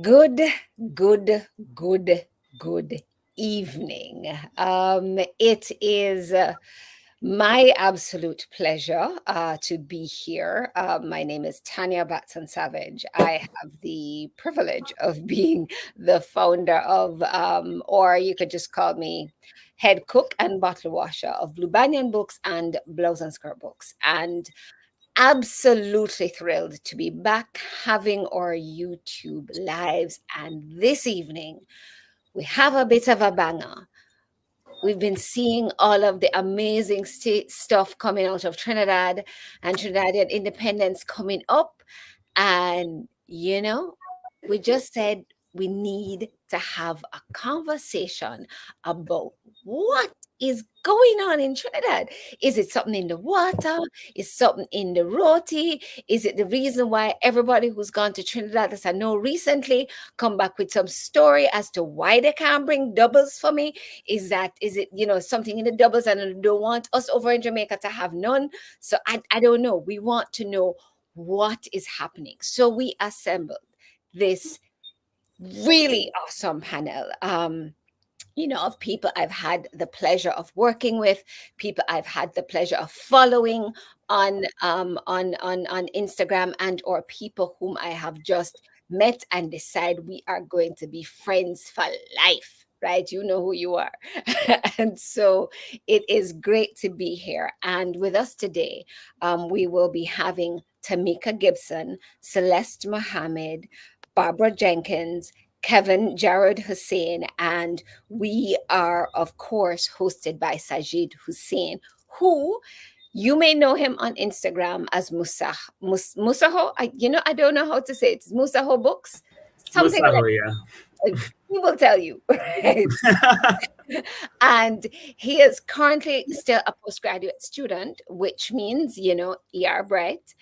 Good, good, good evening. It is my absolute pleasure to be here. My name is Tanya Batson Savage. I have the privilege of being the founder of, or you could just call me head cook and bottle washer of Blue Banyan Books and Blouse and Skirt Books. And absolutely thrilled to be back having our YouTube lives. And this evening, we have a bit of a banger. We've been seeing all of the amazing stuff coming out of Trinidad and Trinidadian independence coming up. And, we just said we need to have a conversation about what is going on in Trinidad. Is it something in the water? Is something in the roti? Is it the reason why everybody who's gone to Trinidad, as I know recently, come back with some story as to why they can't bring doubles for me? Is it, something in the doubles and they don't want us over in Jamaica to have none? So I don't know. We want to know what is happening. So we assembled this really awesome panel. Of people I've had the pleasure of working with, people I've had the pleasure of following on Instagram, and or people whom I have just met and decide we are going to be friends for life. Right? You know who you are. And so it is great to be here. And with us today, we will be having Tamika Gibson, Celeste Mohammed, Barbara Jenkins, Kevin Jared Hosein, and we are, of course, hosted by Saajid Hussein, who you may know him on Instagram as Musaho. I don't know how to say it. It's Musaho Books, something like Musaho, yeah. he will tell you, right? And he is currently still a postgraduate student, which means, ER bright.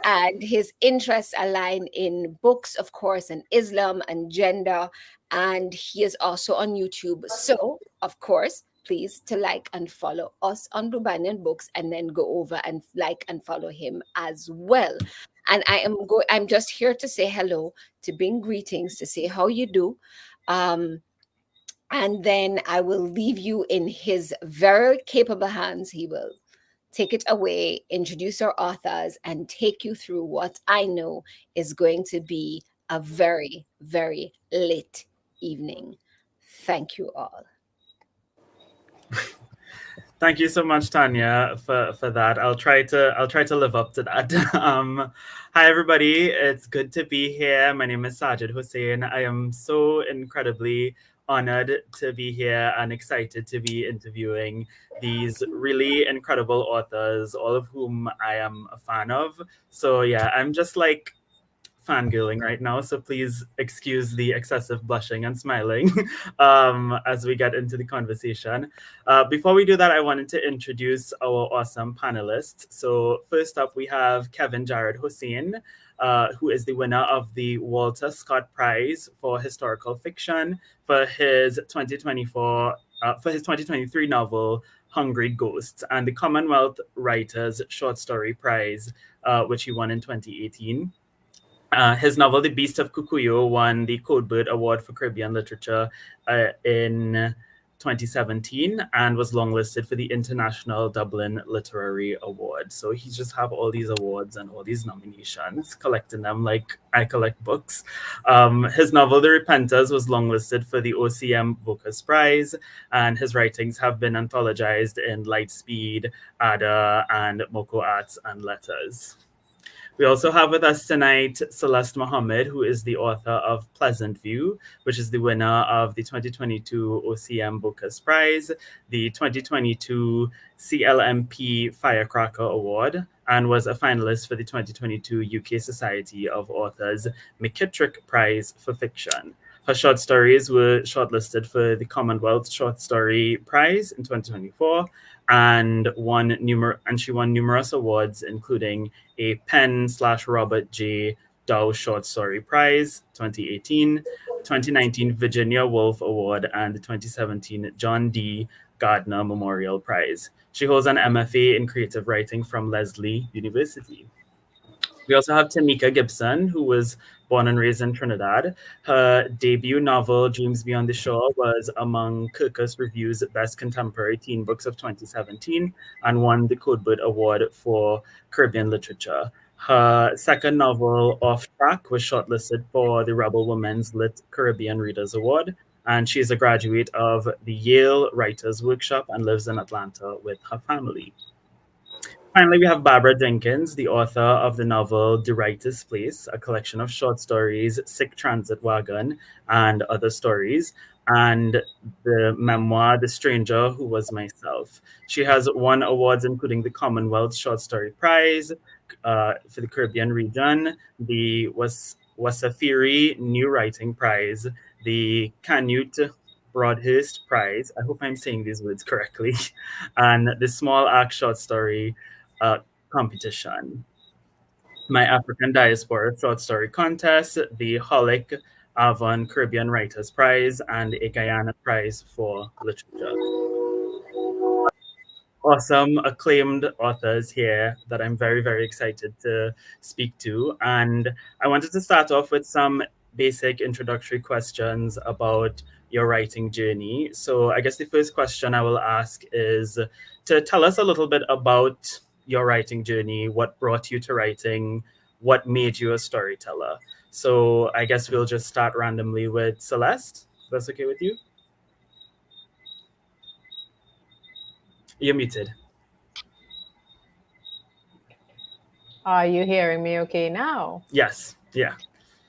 And his interests align in books, of course, and Islam and gender. And he is also on YouTube. So, of course, please to like and follow us on Blue Banyan Books, and then go over and like and follow him as well. And I'm just here to say hello, to bring greetings, to say how you do. And then I will leave you in his very capable hands. He will take it away, introduce our authors, and take you through what I know is going to be a very, very lit evening. Thank you all. Thank you so much, Tanya, for that. I'll try to live up to that. Hi everybody, it's good to be here. My name is Saajid Hosein. I am so incredibly honored to be here and excited to be interviewing these really incredible authors, all of whom I am a fan of. So yeah, I'm just like fangirling right now, so please excuse the excessive blushing and smiling as we get into the conversation. Before we do that, I wanted to introduce our awesome panelists. So first up, we have Kevin Jared Hosein, who is the winner of the Walter Scott Prize for Historical Fiction for his 2023 novel Hungry Ghosts, and the Commonwealth Writers Short Story Prize, which he won in 2018. His novel, The Beast of Cucuyo, won the Codebird Award for Caribbean Literature in 2017 and was longlisted for the International Dublin Literary Award. So he just have all these awards and all these nominations, collecting them like I collect books. His novel, The Repenters, was longlisted for the OCM Booker's Prize, and his writings have been anthologized in Lightspeed, Ada, and Moko Arts and Letters. We also have with us tonight Celeste Mohammed, who is the author of Pleasant View, which is the winner of the 2022 OCM Booker's Prize, the 2022 CLMP Firecracker Award, and was a finalist for the 2022 UK Society of Authors McKittrick Prize for Fiction. Her short stories were shortlisted for the Commonwealth Short Story Prize in 2024, and she won numerous awards, including a Penn/Robert J. Dow Short Story Prize 2018, 2019 Virginia Woolf Award, and the 2017 John D. Gardner Memorial Prize. She holds an MFA in creative writing from Lesley University. We also have Tamika Gibson, who was born and raised in Trinidad. Her debut novel, Dreams Beyond the Shore, was among Kirkus Review's Best Contemporary Teen Books of 2017 and won the Codebird Award for Caribbean Literature. Her second novel, Off Track, was shortlisted for the Rebel Women's Lit Caribbean Readers Award, and she is a graduate of the Yale Writers Workshop and lives in Atlanta with her family. Finally, we have Barbara Jenkins, the author of the novel The Writer's Place, a collection of short stories, Sick Transit Wagon, and other stories, and the memoir The Stranger Who Was Myself. She has won awards including the Commonwealth Short Story Prize for the Caribbean region, the Wasafiri New Writing Prize, the Canute Broadhurst Prize. I hope I'm saying these words correctly, and the Small Act Short Story competition. My African Diaspora Short Story Contest, the Holic Avon Caribbean Writers Prize, and a Guyana Prize for Literature. Awesome, acclaimed authors here that I'm very, very excited to speak to. And I wanted to start off with some basic introductory questions about your writing journey. So I guess the first question I will ask is to tell us a little bit about your writing journey, what brought you to writing, what made you a storyteller. So I guess we'll just start randomly with Celeste. If that's okay with you? You're muted. Are you hearing me okay now? Yes. Yeah.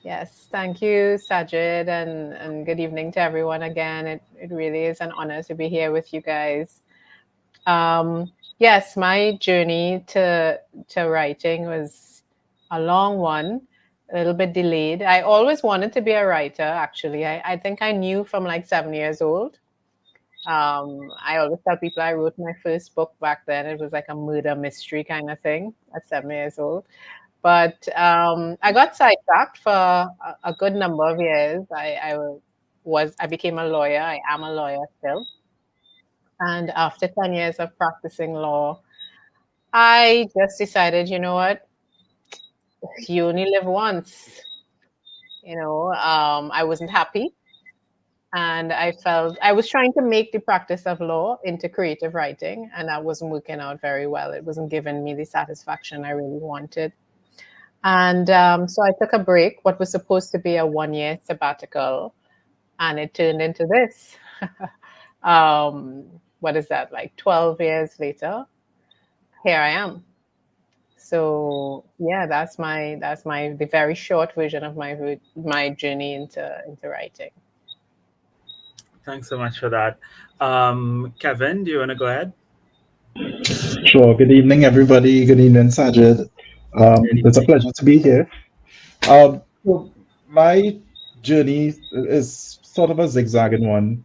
Yes. Thank you, Saajid, and good evening to everyone again. It really is an honor to be here with you guys. Yes, my journey to writing was a long one, a little bit delayed. I always wanted to be a writer, actually. I think I knew from like 7 years old. I always tell people I wrote my first book back then. It was like a murder mystery kind of thing at 7 years old. But I got sidetracked for a good number of years. I became a lawyer. I am a lawyer still. And after 10 years of practicing law, I just decided, you know what? You only live once. I wasn't happy. And I felt I was trying to make the practice of law into creative writing, and that wasn't working out very well. It wasn't giving me the satisfaction I really wanted. And so I took a break, what was supposed to be a 1 year sabbatical, and it turned into this. What is that, like 12 years later? Here I am. So yeah, that's the very short version of my journey into writing. Thanks so much for that. Kevin, do you want to go ahead? Sure. Good evening, everybody. Good evening, Saajid. It's a pleasure to be here. So my journey is sort of a zigzagging one.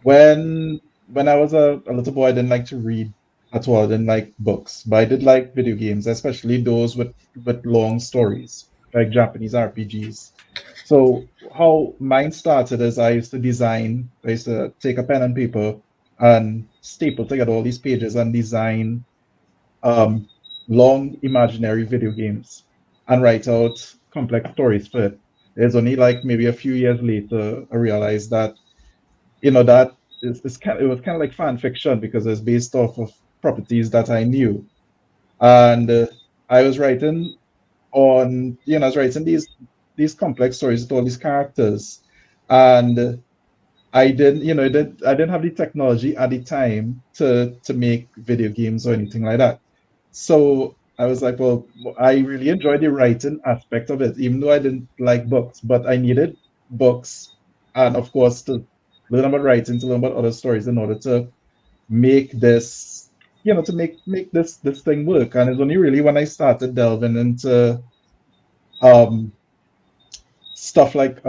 When I was a little boy, I didn't like to read at all. I didn't like books, but I did like video games, especially those with long stories, like Japanese RPGs. So how mine started is I used to design. I used to take a pen and paper and staple together all these pages and design long imaginary video games and write out complex stories for it. It's only like maybe a few years later I realized that that it was kind of like fan fiction because it's based off of properties that I knew, and I was writing these complex stories with all these characters, and I didn't have the technology at the time to make video games or anything like that. So I was like, well, I really enjoyed the writing aspect of it, even though I didn't like books, but I needed books and of course to learn about writing, to learn about other stories in order to make this, to make this thing work. And it's only really when I started delving into um stuff like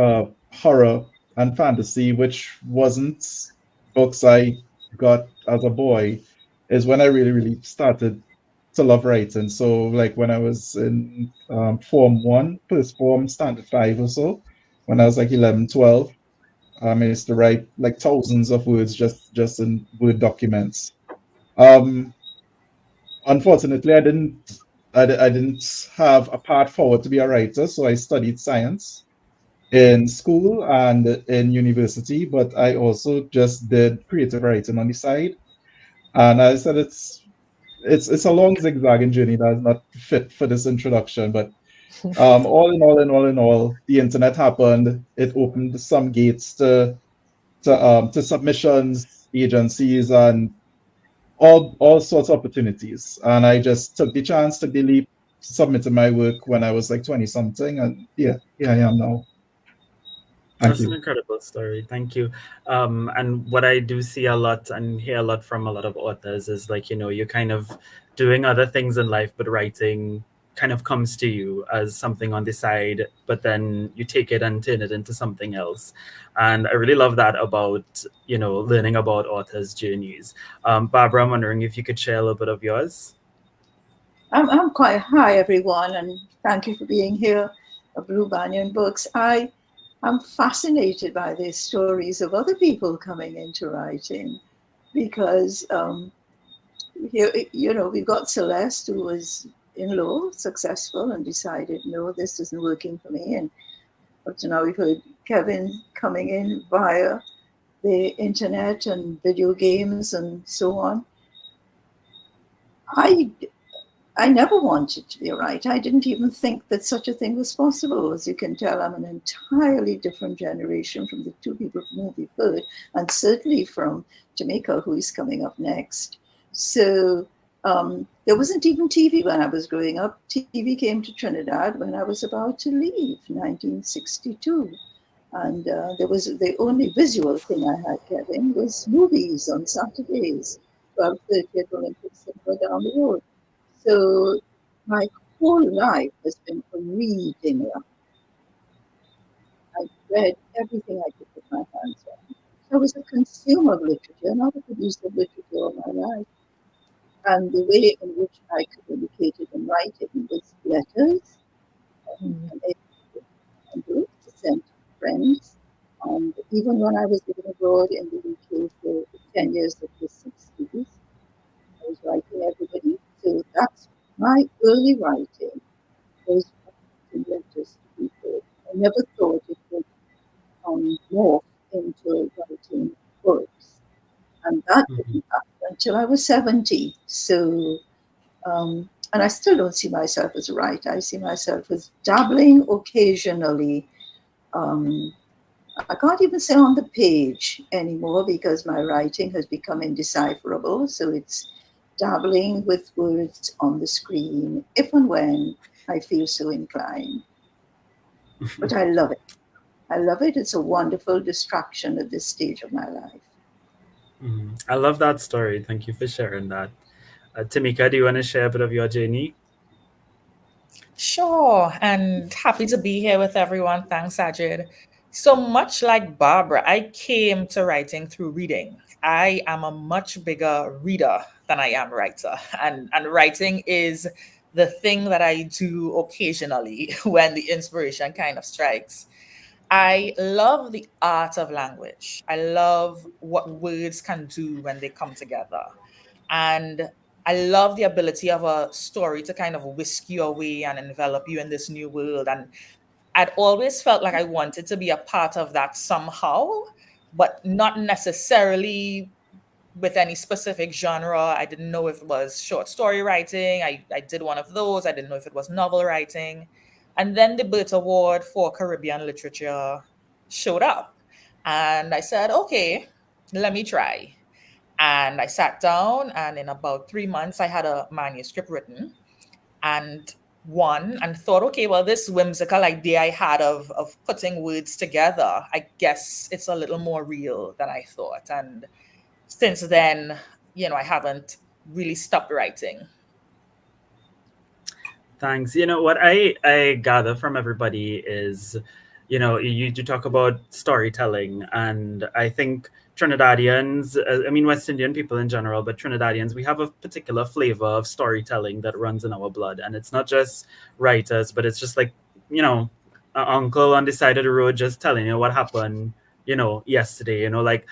horror and fantasy, which wasn't books I got as a boy, is when I really, really started to love writing. So, like when I was in Form 1, first Form, Standard 5 or so, when I was like 11, 12, I used to write like thousands of words just in Word documents. Um, Unfortunately, I didn't I didn't have a path forward to be a writer, so I studied science in school and in university, but I also just did creative writing on the side. And I said it's a long zigzagging journey that's not fit for this introduction, but all in all, the internet happened. It opened some gates to submissions, agencies, and all sorts of opportunities. And I just took the chance, took the leap, submitted my work when I was like 20 something, and yeah, here I am now. Thank That's an you. incredible story. Thank you. And what I do see a lot and hear a lot from a lot of authors is like, you're kind of doing other things in life, but writing kind of comes to you as something on the side, but then you take it and turn it into something else. And I really love that about, learning about authors' journeys. Barbara, I'm wondering if you could share a little bit of yours. I'm quite hi everyone, and thank you for being here at Blue Banyan Books. I'm fascinated by these stories of other people coming into writing, because here, we've got Celeste, who was in law, successful, and decided, no, this isn't working for me. And up to now, we've heard Kevin coming in via the internet and video games and so on. I never wanted to be a writer. I didn't even think that such a thing was possible. As you can tell, I'm an entirely different generation from the two people from whom we've heard, and certainly from Tamika, who is coming up next. So there wasn't even TV when I was growing up. TV came to Trinidad when I was about to leave, 1962. And the only visual thing I had, Kevin, was movies on Saturdays, 12:30 at Olympic Cinema down the road. So my whole life has been a reading life. I read everything I could put my hands on. So I was a consumer of literature, not a producer of literature all my life. And the way in which I communicated in writing was letters, and to send to friends. And even when I was living abroad in the UK for 10 years of the 60s, I was writing everybody. So that's my early writing was writing letters to people. I never thought it would morph into writing books. And that didn't happen until I was 70. So, and I still don't see myself as a writer. I see myself as dabbling occasionally. I can't even say on the page anymore because my writing has become indecipherable. So it's dabbling with words on the screen if and when I feel so inclined. But I love it. I love it. It's a wonderful distraction at this stage of my life. I love that story. Thank you for sharing that. Tamika, do you want to share a bit of your journey? Sure, and happy to be here with everyone. Thanks, Saajid. So much like Barbara, I came to writing through reading. I am a much bigger reader than I am writer, and writing is the thing that I do occasionally when the inspiration kind of strikes. I love the art of language. I love what words can do when they come together. And I love the ability of a story to kind of whisk you away and envelop you in this new world. And I'd always felt like I wanted to be a part of that somehow, but not necessarily with any specific genre. I didn't know if it was short story writing. I did one of those. I didn't know if it was novel writing. And then the Burt Award for Caribbean Literature showed up. And I said, okay, let me try. And I sat down, and in about 3 months, I had a manuscript written and won, and thought, okay, well, this whimsical idea I had of putting words together, I guess it's a little more real than I thought. And since then, I haven't really stopped writing. Thanks. What I gather from everybody is, you talk about storytelling, and I think Trinidadians, I mean West Indian people in general, but Trinidadians, we have a particular flavor of storytelling that runs in our blood, and it's not just writers, but it's just like, an uncle on the side of the road just telling you what happened, yesterday. Like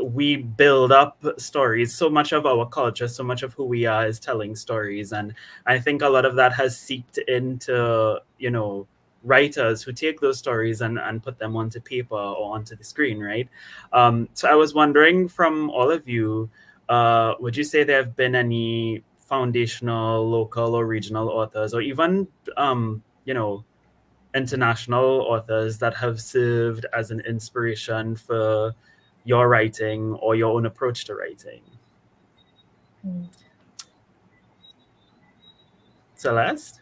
we build up stories. So much of our culture, so much of who we are is telling stories. And I think a lot of that has seeped into, writers who take those stories and put them onto paper or onto the screen, right? So I was wondering from all of you, would you say there have been any foundational, local or regional authors, or even, international authors that have served as an inspiration for your writing or your own approach to writing? Celeste?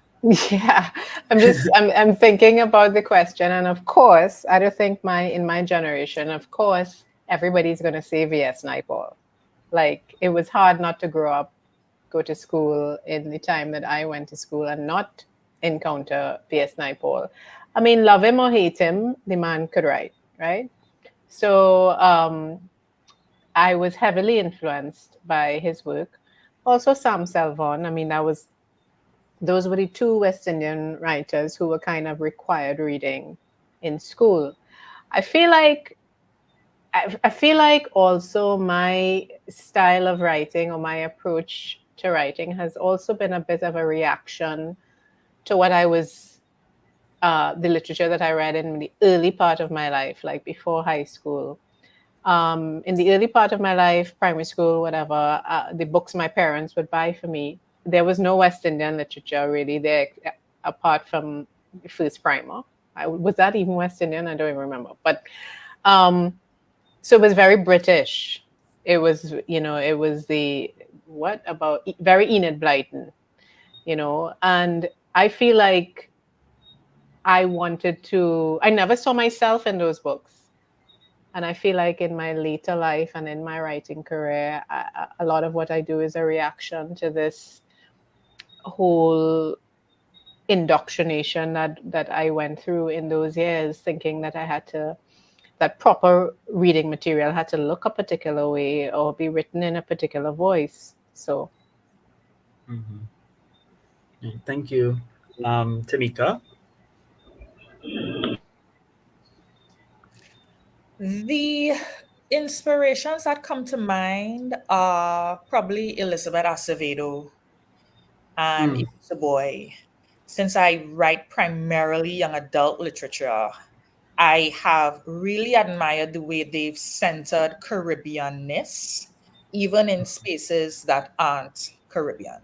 Yeah, I'm thinking about the question, and of course, I don't think in my generation, of course, everybody's gonna say V.S. Naipaul. Like, it was hard not to grow up, go to school in the time that I went to school and not encounter V.S. Naipaul. I mean, love him or hate him, the man could write, right? So I was heavily influenced by his work. Also, Sam Selvon. I mean, those were the two West Indian writers who were kind of required reading in school. I feel like also my style of writing or my approach to writing has also been a bit of a reaction to what I was, the literature that I read in the early part of my life, like before high school. In the early part of my life, primary school, whatever, the books my parents would buy for me, there was no West Indian literature really there, apart from the first primer. Was that even West Indian? I don't even remember. But so it was very British. It was, it was very Enid Blyton, and I feel like I never saw myself in those books. And I feel like in my later life and in my writing career, a lot of what I do is a reaction to this whole indoctrination that I went through in those years, thinking that that proper reading material had to look a particular way or be written in a particular voice. So. Thank you. Tamika? The inspirations that come to mind are probably Elizabeth Acevedo and It's a Boy. Since I write primarily young adult literature, I have really admired the way they've centered Caribbean-ness, even in spaces that aren't Caribbean.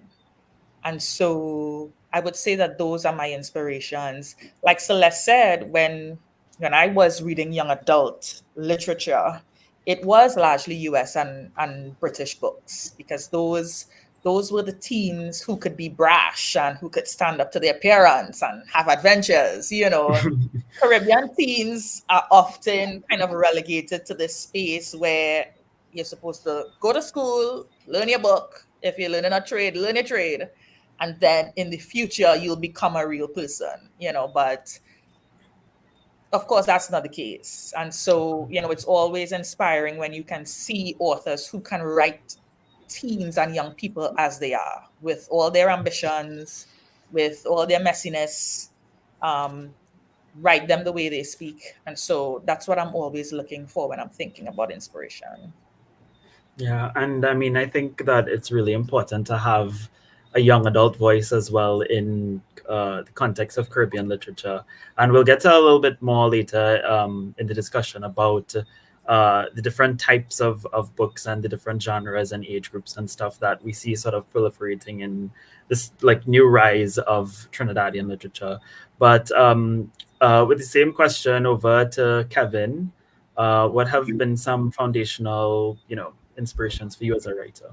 And so I would say that those are my inspirations. Like Celeste said, when I was reading young adult literature, it was largely US and British books, because those were the teens who could be brash and who could stand up to their parents and have adventures. Caribbean teens are often kind of relegated to this space where you're supposed to go to school, learn your book. If you're learning a trade, learn your trade. And then in the future, you'll become a real person, but of course, that's not the case. And so, it's always inspiring when you can see authors who can write teens and young people as they are, with all their ambitions, with all their messiness, write them the way they speak. And so that's what I'm always looking for when I'm thinking about inspiration. Yeah, and I mean, I think that it's really important to have a young adult voice as well in the context of Caribbean literature. And we'll get to a little bit more later in the discussion about the different types of books and the different genres and age groups and stuff that we see sort of proliferating in this like new rise of Trinidadian literature. But with the same question over to Kevin, what have been some foundational, inspirations for you as a writer?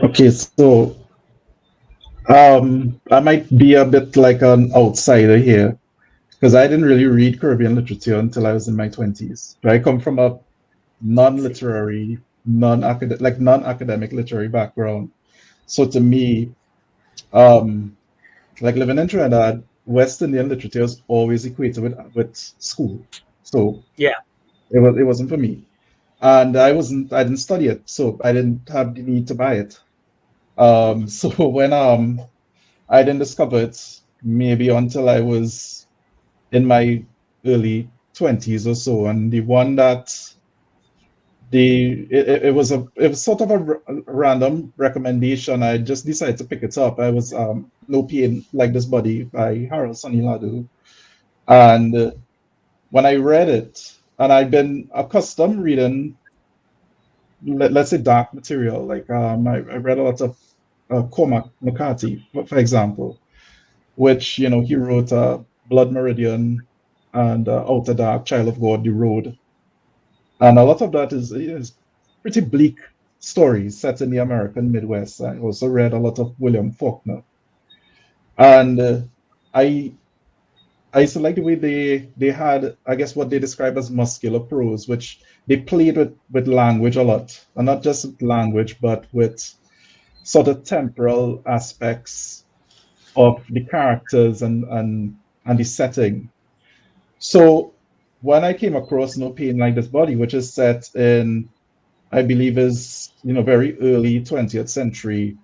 Okay, so I might be a bit like an outsider here because I didn't really read Caribbean literature until I was in my 20s. I come from a non-literary, non-academic literary background. So to me, like living in Trinidad, West Indian literature is always equated with school. So yeah, it wasn't for me. And I didn't study it, so I didn't have the need to buy it. So when I didn't discover it maybe until I was in my early 20s or so, and the one that it was sort of a random recommendation. I just decided to pick it up. I was No Pain Like This Body by Harold Soniladu, and when I read it, and I've been accustomed reading, let's say, dark material. Like I read a lot of Cormac McCarthy, for example, which he wrote Blood Meridian and Outer Dark, Child of God, The Road, and a lot of that is pretty bleak stories set in the American Midwest. I also read a lot of William Faulkner, and I I used to like the way they had, I guess, what they describe as muscular prose, which they played with language a lot, and not just with language, but with sort of temporal aspects of the characters and the setting. So when I came across No Pain Like This Body, which is set in, I believe, is very early 20th century,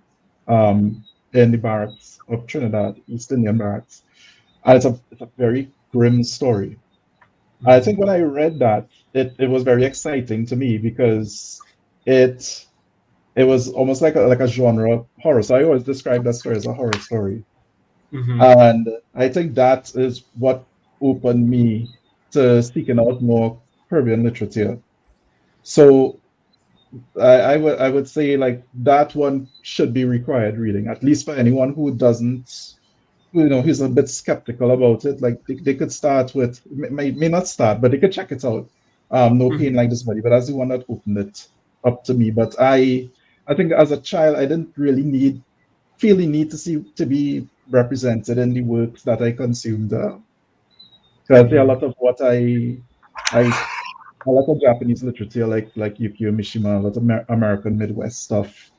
in the barracks of Trinidad, East Indian barracks. And it's a very grim story. I think when I read that, it was very exciting to me because it it was almost like a genre horror. So I always describe that story as a horror story. Mhm. And I think that is what opened me to seeking out more Caribbean literature. So I would say like that one should be required reading, at least for anyone who doesn't, who's a bit skeptical about it. Like they could start with, may not start, but they could check it out. No Pain Mhm. Like This Body, but that's the one that opened it up to me. But I think as a child, I didn't really feel the need to be represented in the works that I consumed. So I'd say a lot of what I a lot of Japanese literature, like Yukio Mishima, a lot of American Midwest stuff,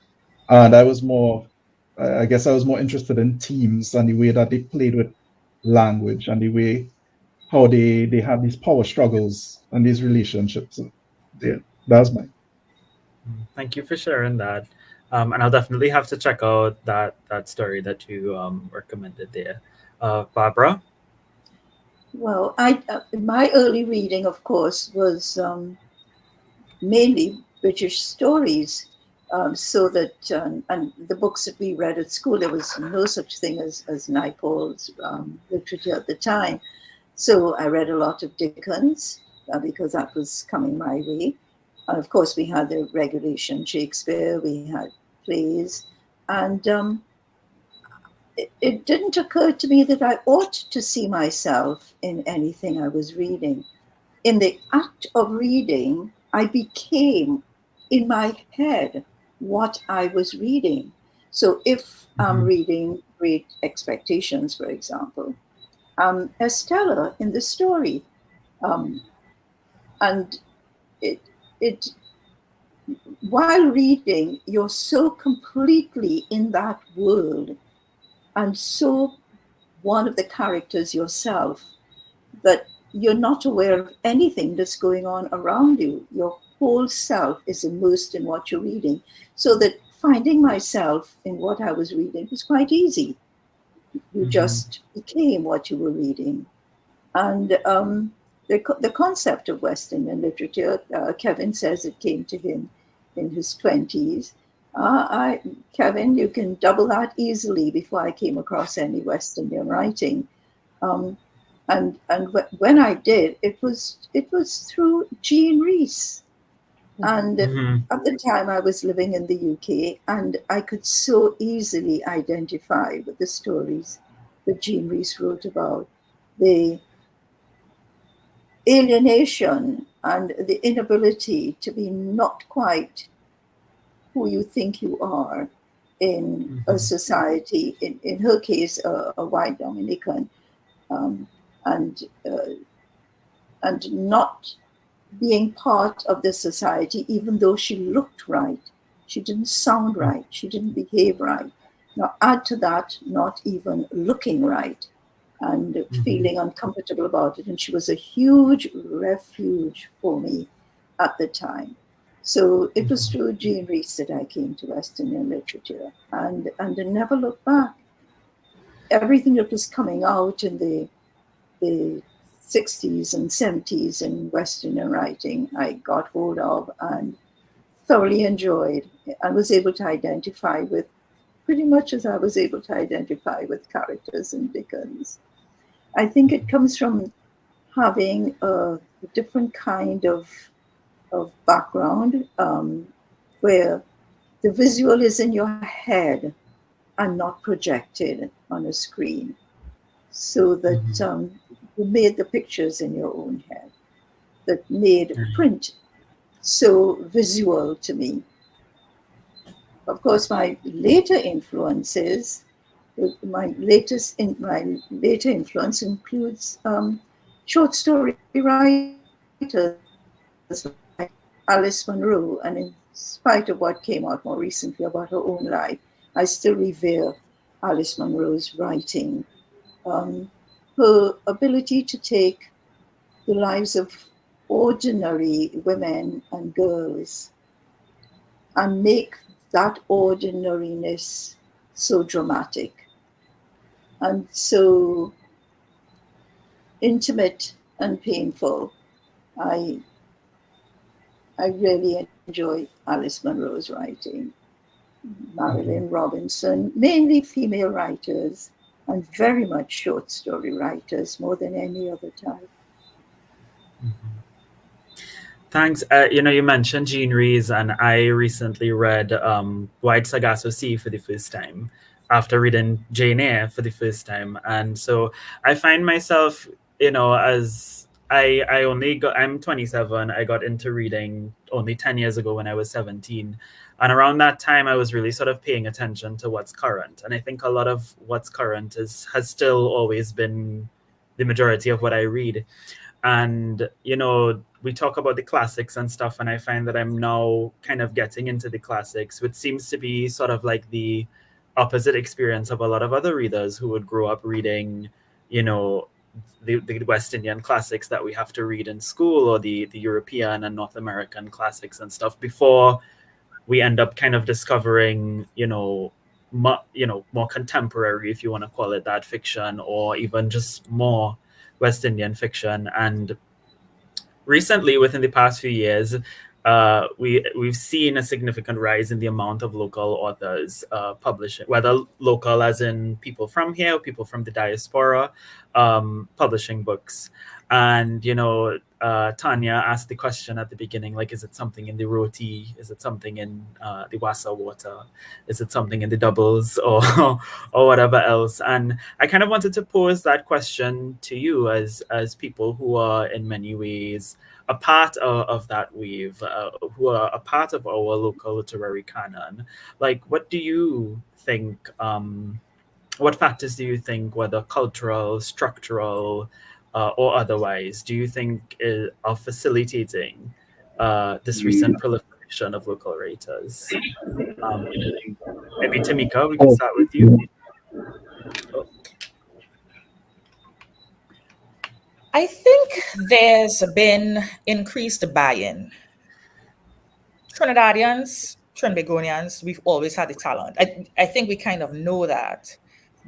and I guess I was more interested in themes and the way that they played with language and the way how they have these power struggles and these relationships. So, yeah, that's mine. Thank you for sharing that. And I'll definitely have to check out that story that you recommended there. Barbara? Well, my early reading, of course, was mainly British stories. So that and the books that we read at school, there was no such thing as Naipaul's literature at the time. So I read a lot of Dickens because that was coming my way. And of course, we had the regulation Shakespeare, we had plays, and it didn't occur to me that I ought to see myself in anything I was reading. In the act of reading, I became in my head what I was reading. So if I'm reading Great Expectations, for example, Estella in the story, um, and it it while reading, you're so completely in that world and so one of the characters yourself that you're not aware of anything that's going on around you. Your whole self is immersed in what you're reading. So that finding myself in what I was reading was quite easy. You just became what you were reading. And the concept of West Indian literature, Kevin says it came to him in his 20s. Kevin, you can double that easily before I came across any West Indian writing. Um, and when I did, it was through Jean Rhys. And Mhm. at the time, I was living in the UK, and I could so easily identify with the stories that Jean Rhys wrote about the alienation and the inability to be not quite who you think you are in a society. In her case, a white Dominican, um, and uh, and not being part of this society, even though she looked right. She didn't sound right. She didn't behave right. Now, add to that, not even looking right and feeling uncomfortable about it. And she was a huge refuge for me at the time. So it was through Jean Rhys that I came to West Indian literature and I never looked back. Everything that was coming out in the 60s and 70s in West Indian writing, I got hold of and thoroughly enjoyed and was able to identify with pretty much as I was able to identify with characters in Dickens. I think it comes from having a different kind of background where the visual is in your head and not projected on a screen, so that you made the pictures in your own head that made print so visual to me. Of course, my later influences, my later influence includes short story writers like Alice Munro, and in spite of what came out more recently about her own life, I still revere Alice Munro's writing. Her ability to take the lives of ordinary women and girls and make that ordinariness so dramatic and so intimate and painful. I really enjoy Alice Munro's writing. Marilyn Robinson, mainly female writers, and very much short story writers more than any other type. Thanks. You mentioned Jean Rees, and I recently read Wide Sargasso Sea for the first time after reading Jane Eyre for the first time. And so I find myself, as I'm 27. I got into reading only 10 years ago when I was 17. And around that time, I was really sort of paying attention to what's current. And I think a lot of what's current has still always been the majority of what I read. And, we talk about the classics and stuff, and I find that I'm now kind of getting into the classics, which seems to be sort of like the opposite experience of a lot of other readers who would grow up reading, the West Indian classics that we have to read in school, or the European and North American classics and stuff, before we end up kind of discovering, more contemporary, if you want to call it that, fiction, or even just more West Indian fiction. And recently, within the past few years, we've seen a significant rise in the amount of local authors publishing, whether local as in people from here or people from the diaspora, publishing books. And, Tanya asked the question at the beginning, like, is it something in the roti? Is it something in the wassa water? Is it something in the doubles or whatever else? And I kind of wanted to pose that question to you as people who are in many ways a part of that wave, who are a part of our local literary canon. Like, what do you think, what factors do you think, whether cultural, structural, or otherwise, do you think are facilitating this recent proliferation of local writers? Maybe Tamika, we can start with you. I think there's been increased buy-in. Trinidadians, Trinbagonians, we've always had the talent. I think we kind of know that.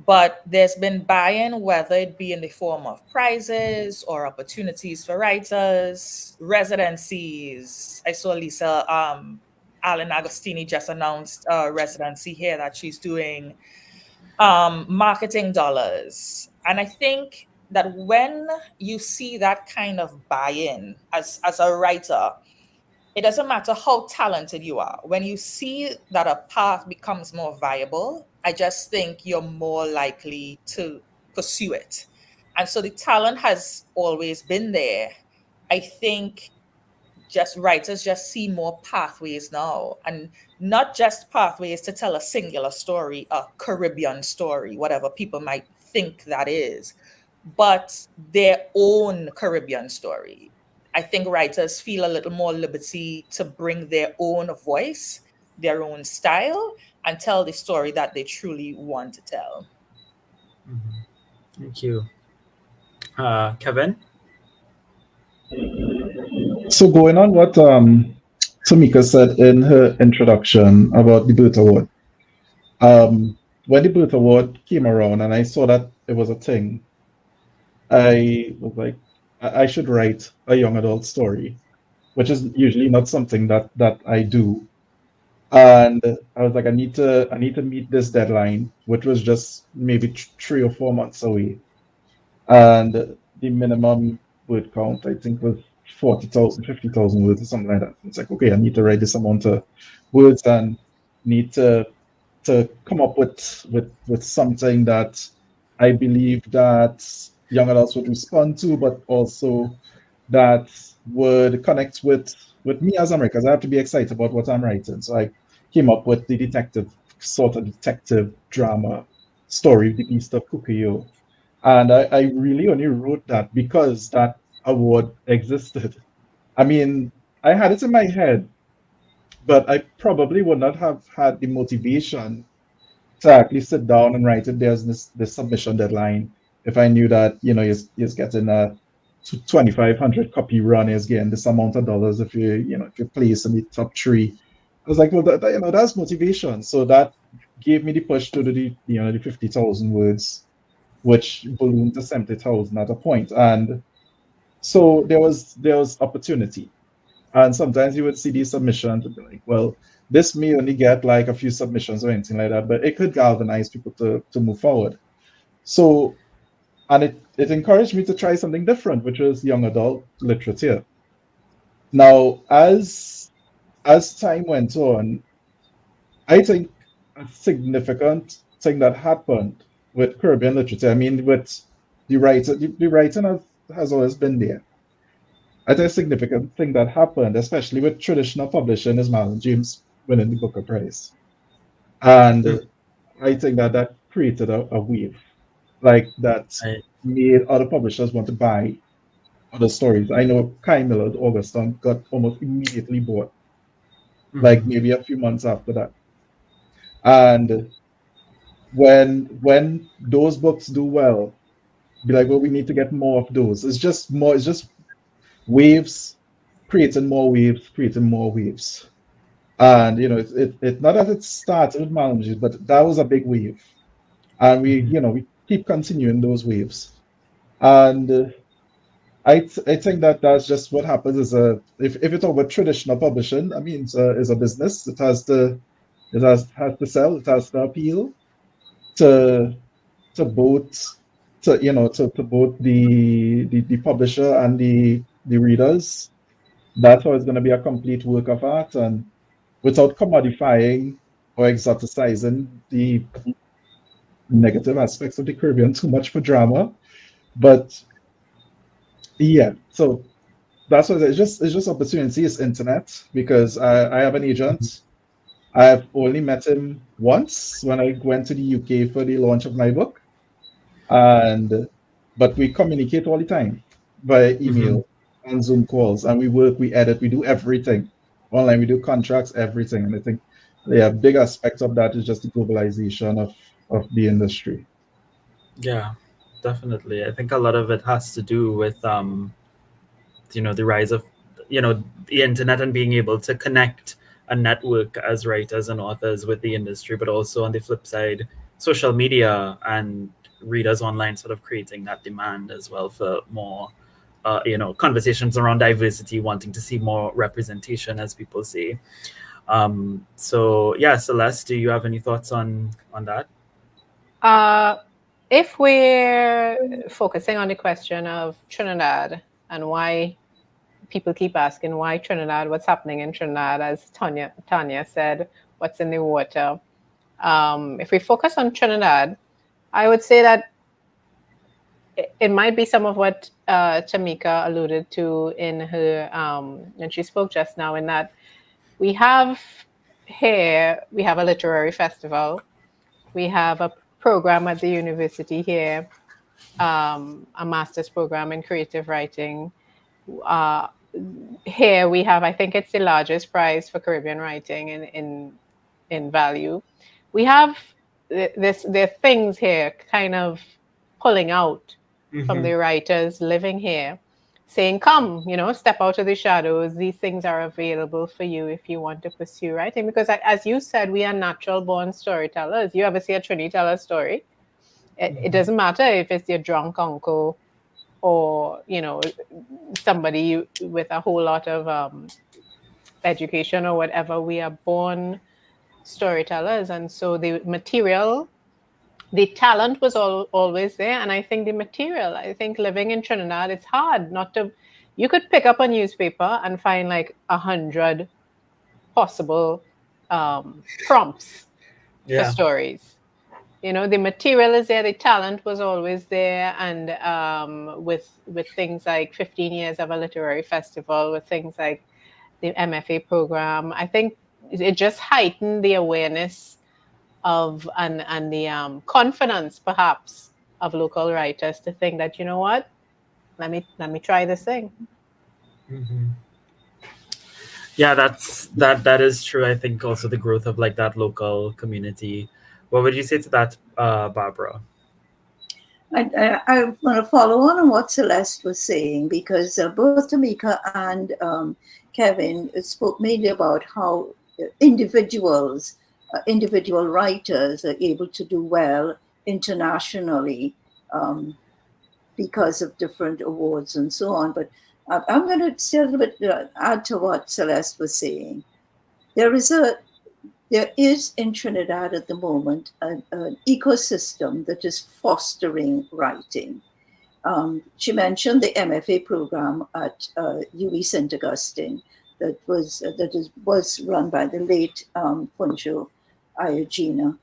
But there's been buy-in, whether it be in the form of prizes or opportunities for writers, residencies. I saw Lisa Allen Agostini just announced a residency here that she's doing, marketing dollars. And I think that when you see that kind of buy-in as a writer, it doesn't matter how talented you are. When you see that a path becomes more viable, I just think you're more likely to pursue it. And so the talent has always been there. I think writers just see more pathways now, and not just pathways to tell a singular story, a Caribbean story, whatever people might think that is, but their own Caribbean story. I think writers feel a little more liberty to bring their own voice, their own style, and tell the story that they truly want to tell. Thank you. Kevin? So going on what Tamika said in her introduction about the Burt Award. When the Burt Award came around and I saw that it was a thing, I was like, I should write a young adult story, which is usually not something that I do. And I was like, I need to meet this deadline, which was just maybe 3 or 4 months away. And the minimum word count, I think, was 40,000, 50,000 words or something like that. It's like, okay, I need to write this amount of words and need to come up with something that I believe that young adults would respond to, but also that would connect with me as I'm writing, because I have to be excited about what I'm writing. So I came up with the detective drama story, The Beast of Kukuyo. And I really only wrote that because that award existed. I mean, I had it in my head, but I probably would not have had the motivation to actually sit down and write it. There's this submission deadline. If I knew that, he's getting a 2,500 copy run, is getting this amount of dollars if you place in the top three. I was like, well, that's motivation. So that gave me the push to do the 50,000 words, which ballooned to 70,000 at a point. And so there was opportunity. And sometimes you would see these submissions and be like, well, this may only get like a few submissions or anything like that, but it could galvanize people to move forward. So, and it encouraged me to try something different, which was young adult literature. Now, as time went on, I think a significant thing that happened with Caribbean literature, I mean, with the writing has always been there. I think a significant thing that happened, especially with traditional publishing, is Marlon James winning the Booker Prize. And I think that created a wave, like that Right. made other publishers want to buy other stories. I know Kai Miller's Auguston got almost immediately bought, like maybe a few months after that. And when those books do well, be like, well, we need to get more of those. It's just waves, creating more waves, creating more waves. And it not that it started with Malmsey, but that was a big wave. And we keep continuing those waves. And I think that that's just what happens is if it's over traditional publishing, I mean it's a business. It has to sell, it has to appeal to both to both the publisher and the readers. That's how it's going to be a complete work of art, and without commodifying or exoticizing the negative aspects of the Caribbean too much for drama. But yeah, so that's what it's just opportunity. It's internet, because I have an agent. I've only met him once when I went to the UK for the launch of my book, but we communicate all the time via email and Zoom calls, and we work, we edit, we do everything online. We do contracts, everything. And I think a big aspect of that is just the globalization of the industry. Yeah, definitely. I think a lot of it has to do with the rise of the internet and being able to connect a network as writers and authors with the industry, but also on the flip side, social media and readers online sort of creating that demand as well for more conversations around diversity, wanting to see more representation, as people say. So yeah, Celeste, do you have any thoughts on that? If we're focusing on the question of Trinidad and why people keep asking why Trinidad, what's happening in Trinidad, as Tanya said, what's in the water. If we focus on Trinidad, I would say that it might be some of what Tamika alluded to in her, and she spoke just now, in that we have a literary festival. We have a program at the university here, a master's program in creative writing. Here we have, I think it's the largest prize for Caribbean writing in value. We have there are things here kind of pulling out from the writers living here, saying, come, step out of the shadows. These things are available for you if you want to pursue writing. Because as you said, we are natural born storytellers. You ever see a Trini tell a story? It doesn't matter if it's your drunk uncle or, somebody with a whole lot of education or whatever. We are born storytellers, and so the material, the talent was always there. And I think the material, I think living in Trinidad, it's hard not to, you could pick up a newspaper and find like 100 possible prompts for stories. You know, the material is there, the talent was always there. And with things like 15 years of a literary festival, with things like the MFA program, I think it just heightened the awareness of and the confidence perhaps of local writers to think that, you know what, let me try this thing. Mm-hmm. Yeah, that is true. I think also the growth of like that local community. What would you say to that, Barbara? I want to follow on what Celeste was saying, because both Tamika and Kevin spoke mainly about how individual writers are able to do well internationally because of different awards and so on. But I'm going to say a little bit, add to what Celeste was saying. There is in Trinidad at the moment an ecosystem that is fostering writing. She mentioned the MFA program at UWI St. Augustine that was run by the late Funcho Ayogina,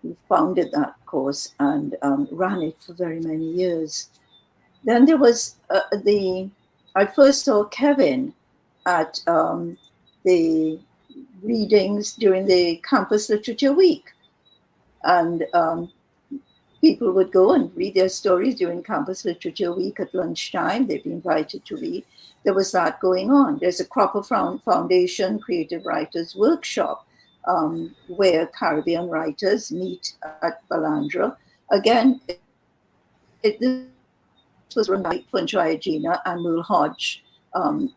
who founded that course and ran it for very many years. Then there was I first saw Kevin at the readings during the Campus Literature Week. And people would go and read their stories during Campus Literature Week at lunchtime. They'd be invited to read. There was that going on. There's a Cropper Foundation Creative Writers Workshop where Caribbean writers meet at Balandra. Again, this was run by Funcho Ayogina and Merle Hodge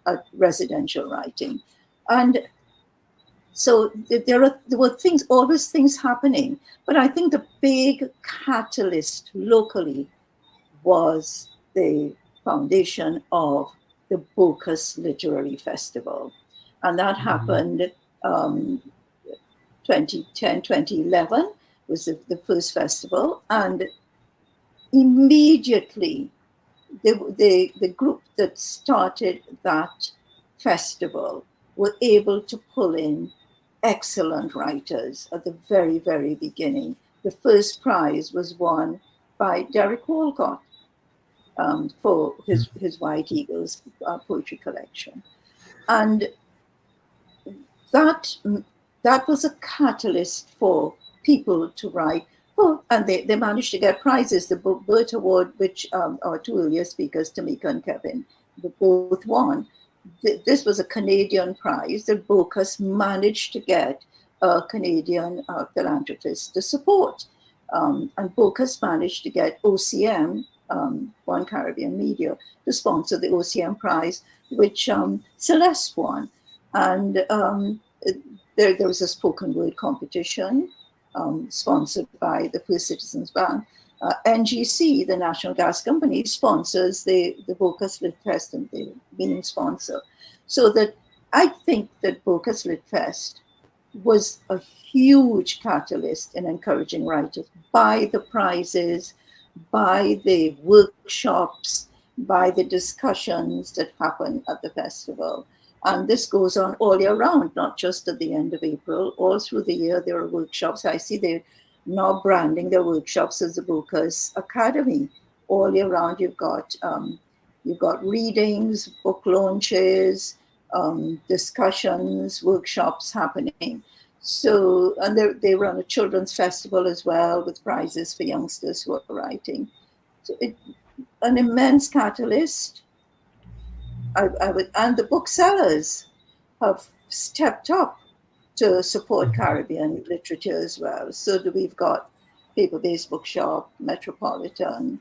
at Residential Writing. And so there were always things happening. But I think the big catalyst locally was the foundation of the Bocas Literary Festival. And that happened 2010, 2011 was the first festival. And immediately, the group that started that festival were able to pull in excellent writers at the very, very beginning. The first prize was won by Derek Walcott for his White Eagles poetry collection. And that was a catalyst for people to write. Oh, and they managed to get prizes. The Burt Award, which our two earlier speakers, Tamika and Kevin, both won. This was a Canadian prize that Bocas managed to get a Canadian philanthropist to support. And Bocas managed to get OCM, One Caribbean Media, to sponsor the OCM prize, which Celeste won. And there was a spoken word competition sponsored by the First Citizens Bank. NGC, the National Gas Company, sponsors the Bocas Lit Fest, and the main sponsor. So that I think that Bocas Lit Fest was a huge catalyst in encouraging writers by the prizes, by the workshops, by the discussions that happen at the festival. And this goes on all year round, not just at the end of April. All through the year, there are workshops. I see they're now branding their workshops as the Bocas Academy. All year round, you've got readings, book launches, discussions, workshops happening. So, and they run a children's festival as well with prizes for youngsters who are writing. So an immense catalyst. And the booksellers have stepped up to support Caribbean literature as well. So we've got Paper-Based Bookshop, Metropolitan,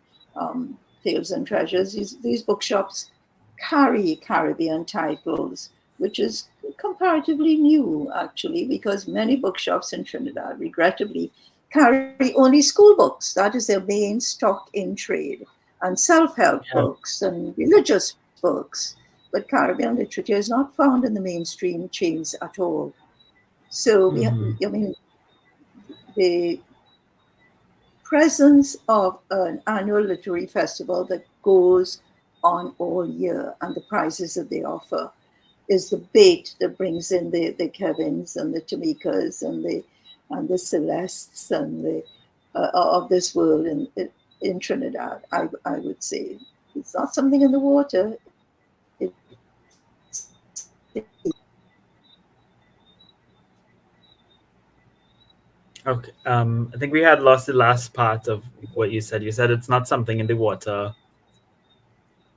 Tales and Treasures. These bookshops carry Caribbean titles, which is comparatively new, actually, because many bookshops in Trinidad, regrettably, carry only school books. That is their main stock in trade, and self-help books and religious books. But Caribbean literature is not found in the mainstream chains at all. So we have, I mean, the presence of an annual literary festival that goes on all year and the prizes that they offer is the bait that brings in the Kevins and the Tamikas and the Celestes and the of this world in Trinidad. I would say it's not something in the water. It's Okay. I think we had lost the last part of what you said. You said it's not something in the water.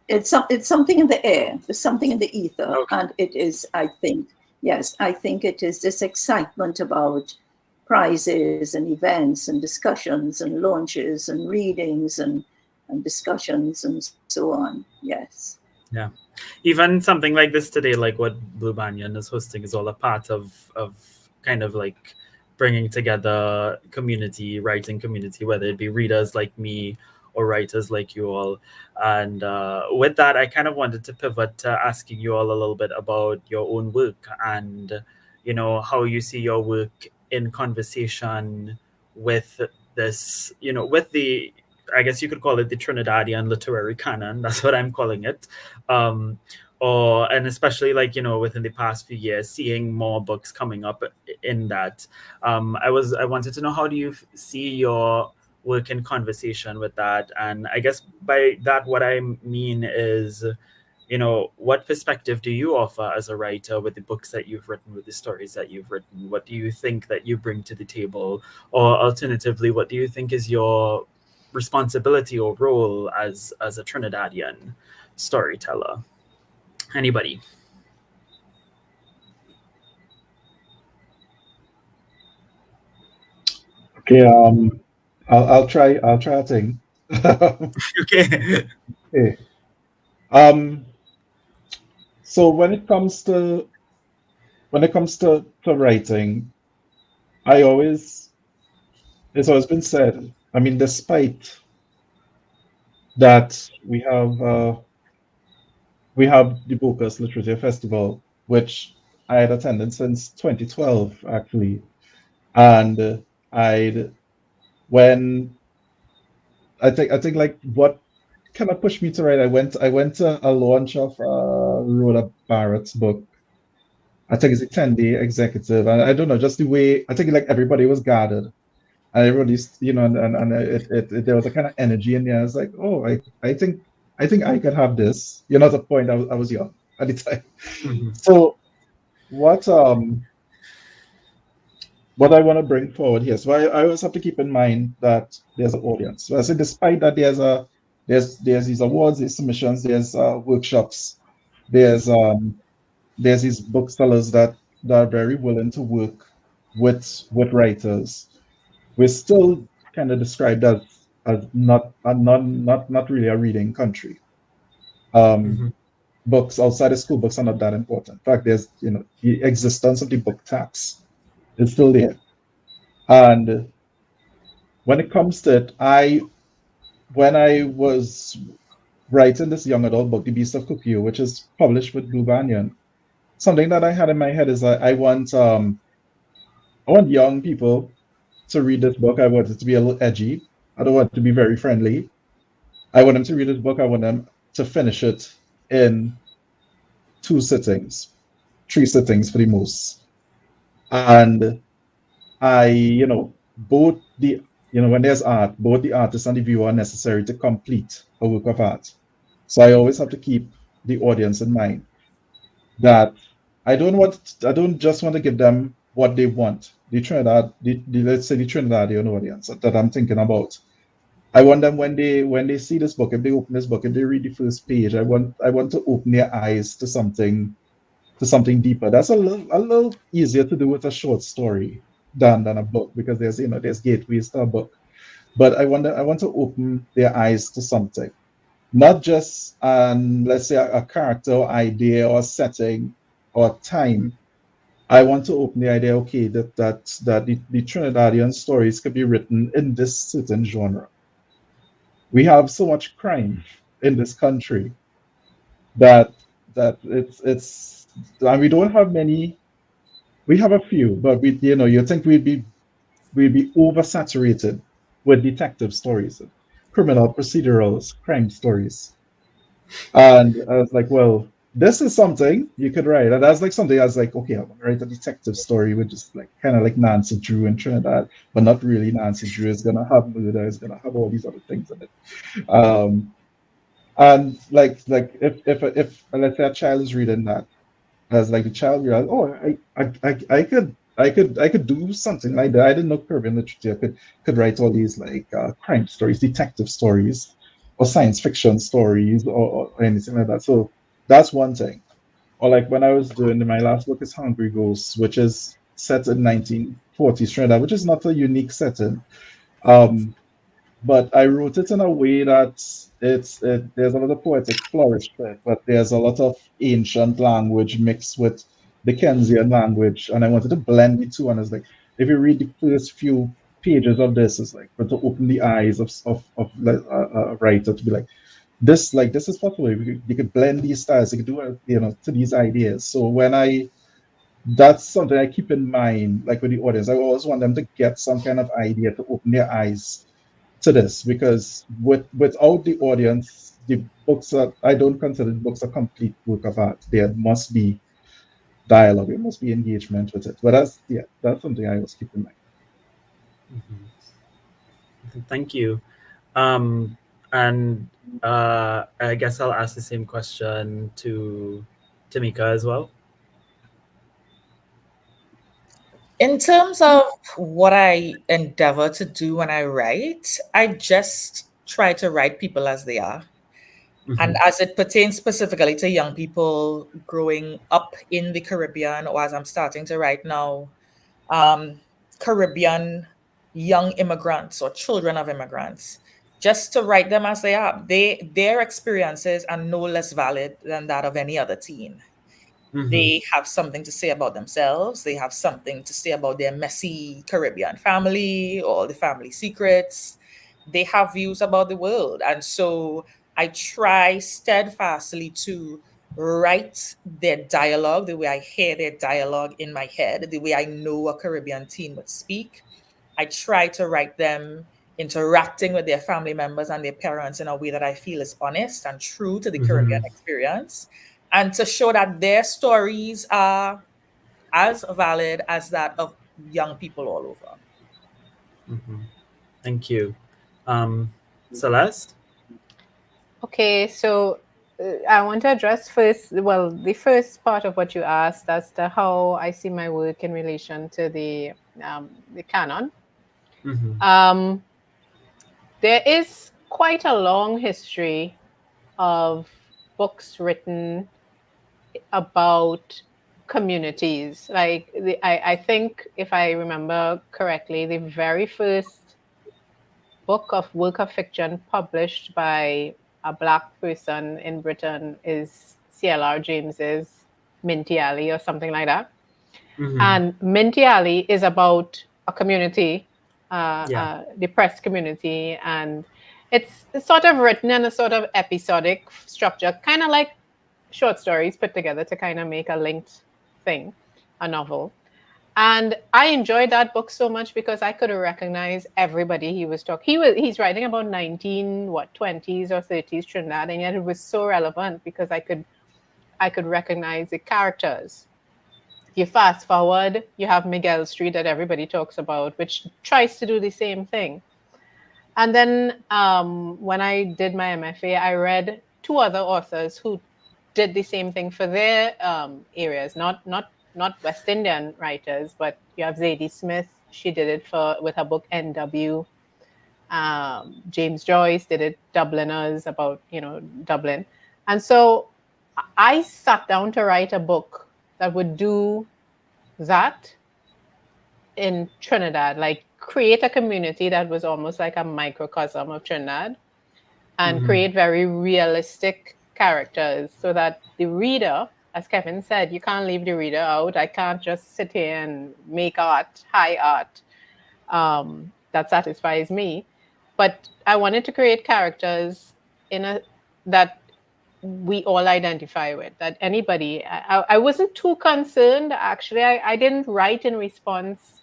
it's something in the air. There's something in the ether, Okay. and it is. I think yes, I think it is this excitement about prizes and events and discussions and launches and readings and discussions and so on. Yes. Yeah. Even something like this today, like what Blue Banyan is hosting, is all a part of kind of like bringing together community, writing community, whether it be readers like me or writers like you all. And with that, I kind of wanted to pivot to asking you all a little bit about your own work and, how you see your work in conversation with this, with the, I guess you could call it the Trinidadian literary canon. That's what I'm calling it. And especially like, within the past few years, seeing more books coming up in that. I wanted to know, how do you see your work in conversation with that? And I guess by that, what I mean is, what perspective do you offer as a writer with the books that you've written, with the stories that you've written? What do you think that you bring to the table? Or alternatively, what do you think is your responsibility or role as a Trinidadian storyteller? Anybody? Okay, I'll try a thing. Okay. Okay. So when it comes to writing, it's always been said. I mean, despite that, we have the Bocas Literature Festival, which I had attended since 2012, actually, and I when I think like what kind of pushed me to write. I went to a launch of Rhoda Barrett's book. I think it's a 10-day executive. And I don't know, just the way I think like everybody was gathered and everybody's, and there was a kind of energy in there. I was like, oh, I think I could have this. At the point I was young at the time. Mhm. So what I want to bring forward here. So I always have to keep in mind that there's an audience. So I say, despite that, there's these awards, there's submissions, there's workshops, there's these booksellers that are very willing to work with writers. We're still kind of described as not really a reading country. Mhm. Books outside of school books are not that important. In fact, there's the existence of the book tax is still there. And when it comes to it, when I was writing this young adult book, The Beast of Cuckoo, which is published with Blue Banyan, something that I had in my head is that I want young people to read this book. I want it to be a little edgy. I don't want it to be very friendly. I want them to read this book. I want them to finish it in 2 sittings, 3 sittings for the most. And both when there's art, both the artist and the viewer are necessary to complete a work of art. So I always have to keep the audience in mind that I don't just want to give them what they want. Let's say the Trinidadian audience that I'm thinking about. I want them when they see this book, if they open this book, if they read the first page, I want to open their eyes to something deeper. That's a little easier to do with a short story than a book, because there's gateways to a book. But I want to open their eyes to something, not just let's say a character or idea or setting or time. I want to open the idea, okay, that the Trinidadian stories could be written in this certain genre. We have so much crime in this country that it's and we don't have many We have a few, but you think we'd be oversaturated with detective stories, criminal procedurals, crime stories. And I was like, well, this is something you could write. And that's like something I was like, okay, I'm gonna write a detective story with just like kind of like Nancy Drew in Trinidad, but not really Nancy Drew. Is gonna have murder, is gonna have all these other things in it. And like if let's say a child is reading that, as like the child realized, oh, I could do something like that. I didn't know Caribbean literature could write all these like crime stories, detective stories, or science fiction stories, or anything like that. So that's one thing. Or like when I was doing my last book is Hungry Ghosts, which is set in 1940s Trinidad, which is not a unique setting. Um, but I wrote it in a way that there's a lot of poetic flourish to it, but there's a lot of ancient language mixed with Dickensian language, and I wanted to blend the two. And it's like if you read the first few pages of this, it's like but to open the eyes of like, a writer to be like this is possible. You could blend these styles, you could do it, to these ideas. So that's something I keep in mind, like with the audience. I always want them to get some kind of idea to open their eyes to this, because without the audience, the books are, I don't consider the books a complete work of art. There must be dialogue, there must be engagement with it. But that's something I always keep in mind. Thank you. And I guess I'll ask the same question to Tamika as well. In terms of what I endeavor to do when I write, I just try to write people as they are. And as it pertains specifically to young people growing up in the Caribbean, or as I'm starting to write now, Caribbean young immigrants or children of immigrants, just to write them as they are. Their experiences are no less valid than that of any other teen. They have something to say about themselves. They have something to say about their messy Caribbean family or the family secrets. They have views about the world. And so I try steadfastly to write their dialogue the way I hear their dialogue in my head, the way I know a Caribbean teen would speak. I try to write them interacting with their family members and their parents in a way that I feel is honest and true to the Caribbean experience, and to show that their stories are as valid as that of young people all over. Thank you. Celeste? Okay, so I want to address first, well, the first part of what you asked as to how I see my work in relation to the canon. There is quite a long history of books written about communities. Like I think, if I remember correctly, the very first book of work of fiction published by a Black person in Britain is C.L.R. James's Minty Alley or something like that. And Minty Alley is about a community, depressed community, and it's sort of written in a sort of episodic structure, kind of like short stories put together to kind of make a linked thing, a novel. And I enjoyed that book so much because I could recognize everybody he was talking. He's writing about 20s or 30s Trinidad, and yet it was so relevant because I could recognize the characters. You fast forward, you have Miguel Street that everybody talks about, which tries to do the same thing. And then when I did my MFA, I read two other authors who did the same thing for their areas, not West Indian writers, but you have Zadie Smith. She did it with her book NW. James Joyce did it, Dubliners, about Dublin. And so I sat down to write a book that would do that in Trinidad, like create a community that was almost like a microcosm of Trinidad, and create very realistic characters so that the reader, as Kevin said, you can't leave the reader out. I can't just sit here and make art, high art, that satisfies me. But I wanted to create characters that we all identify with, that anybody, I wasn't too concerned. Actually, I didn't write in response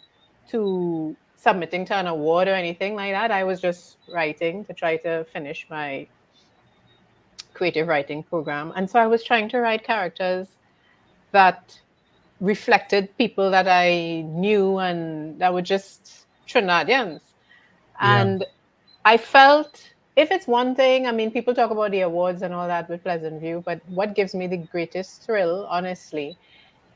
to submitting to an award or anything like that. I was just writing to try to finish my creative writing program. And so I was trying to write characters that reflected people that I knew and that were just Trinidadians. And I felt, if it's one thing, I mean, people talk about the awards and all that with Pleasant View, but what gives me the greatest thrill, honestly,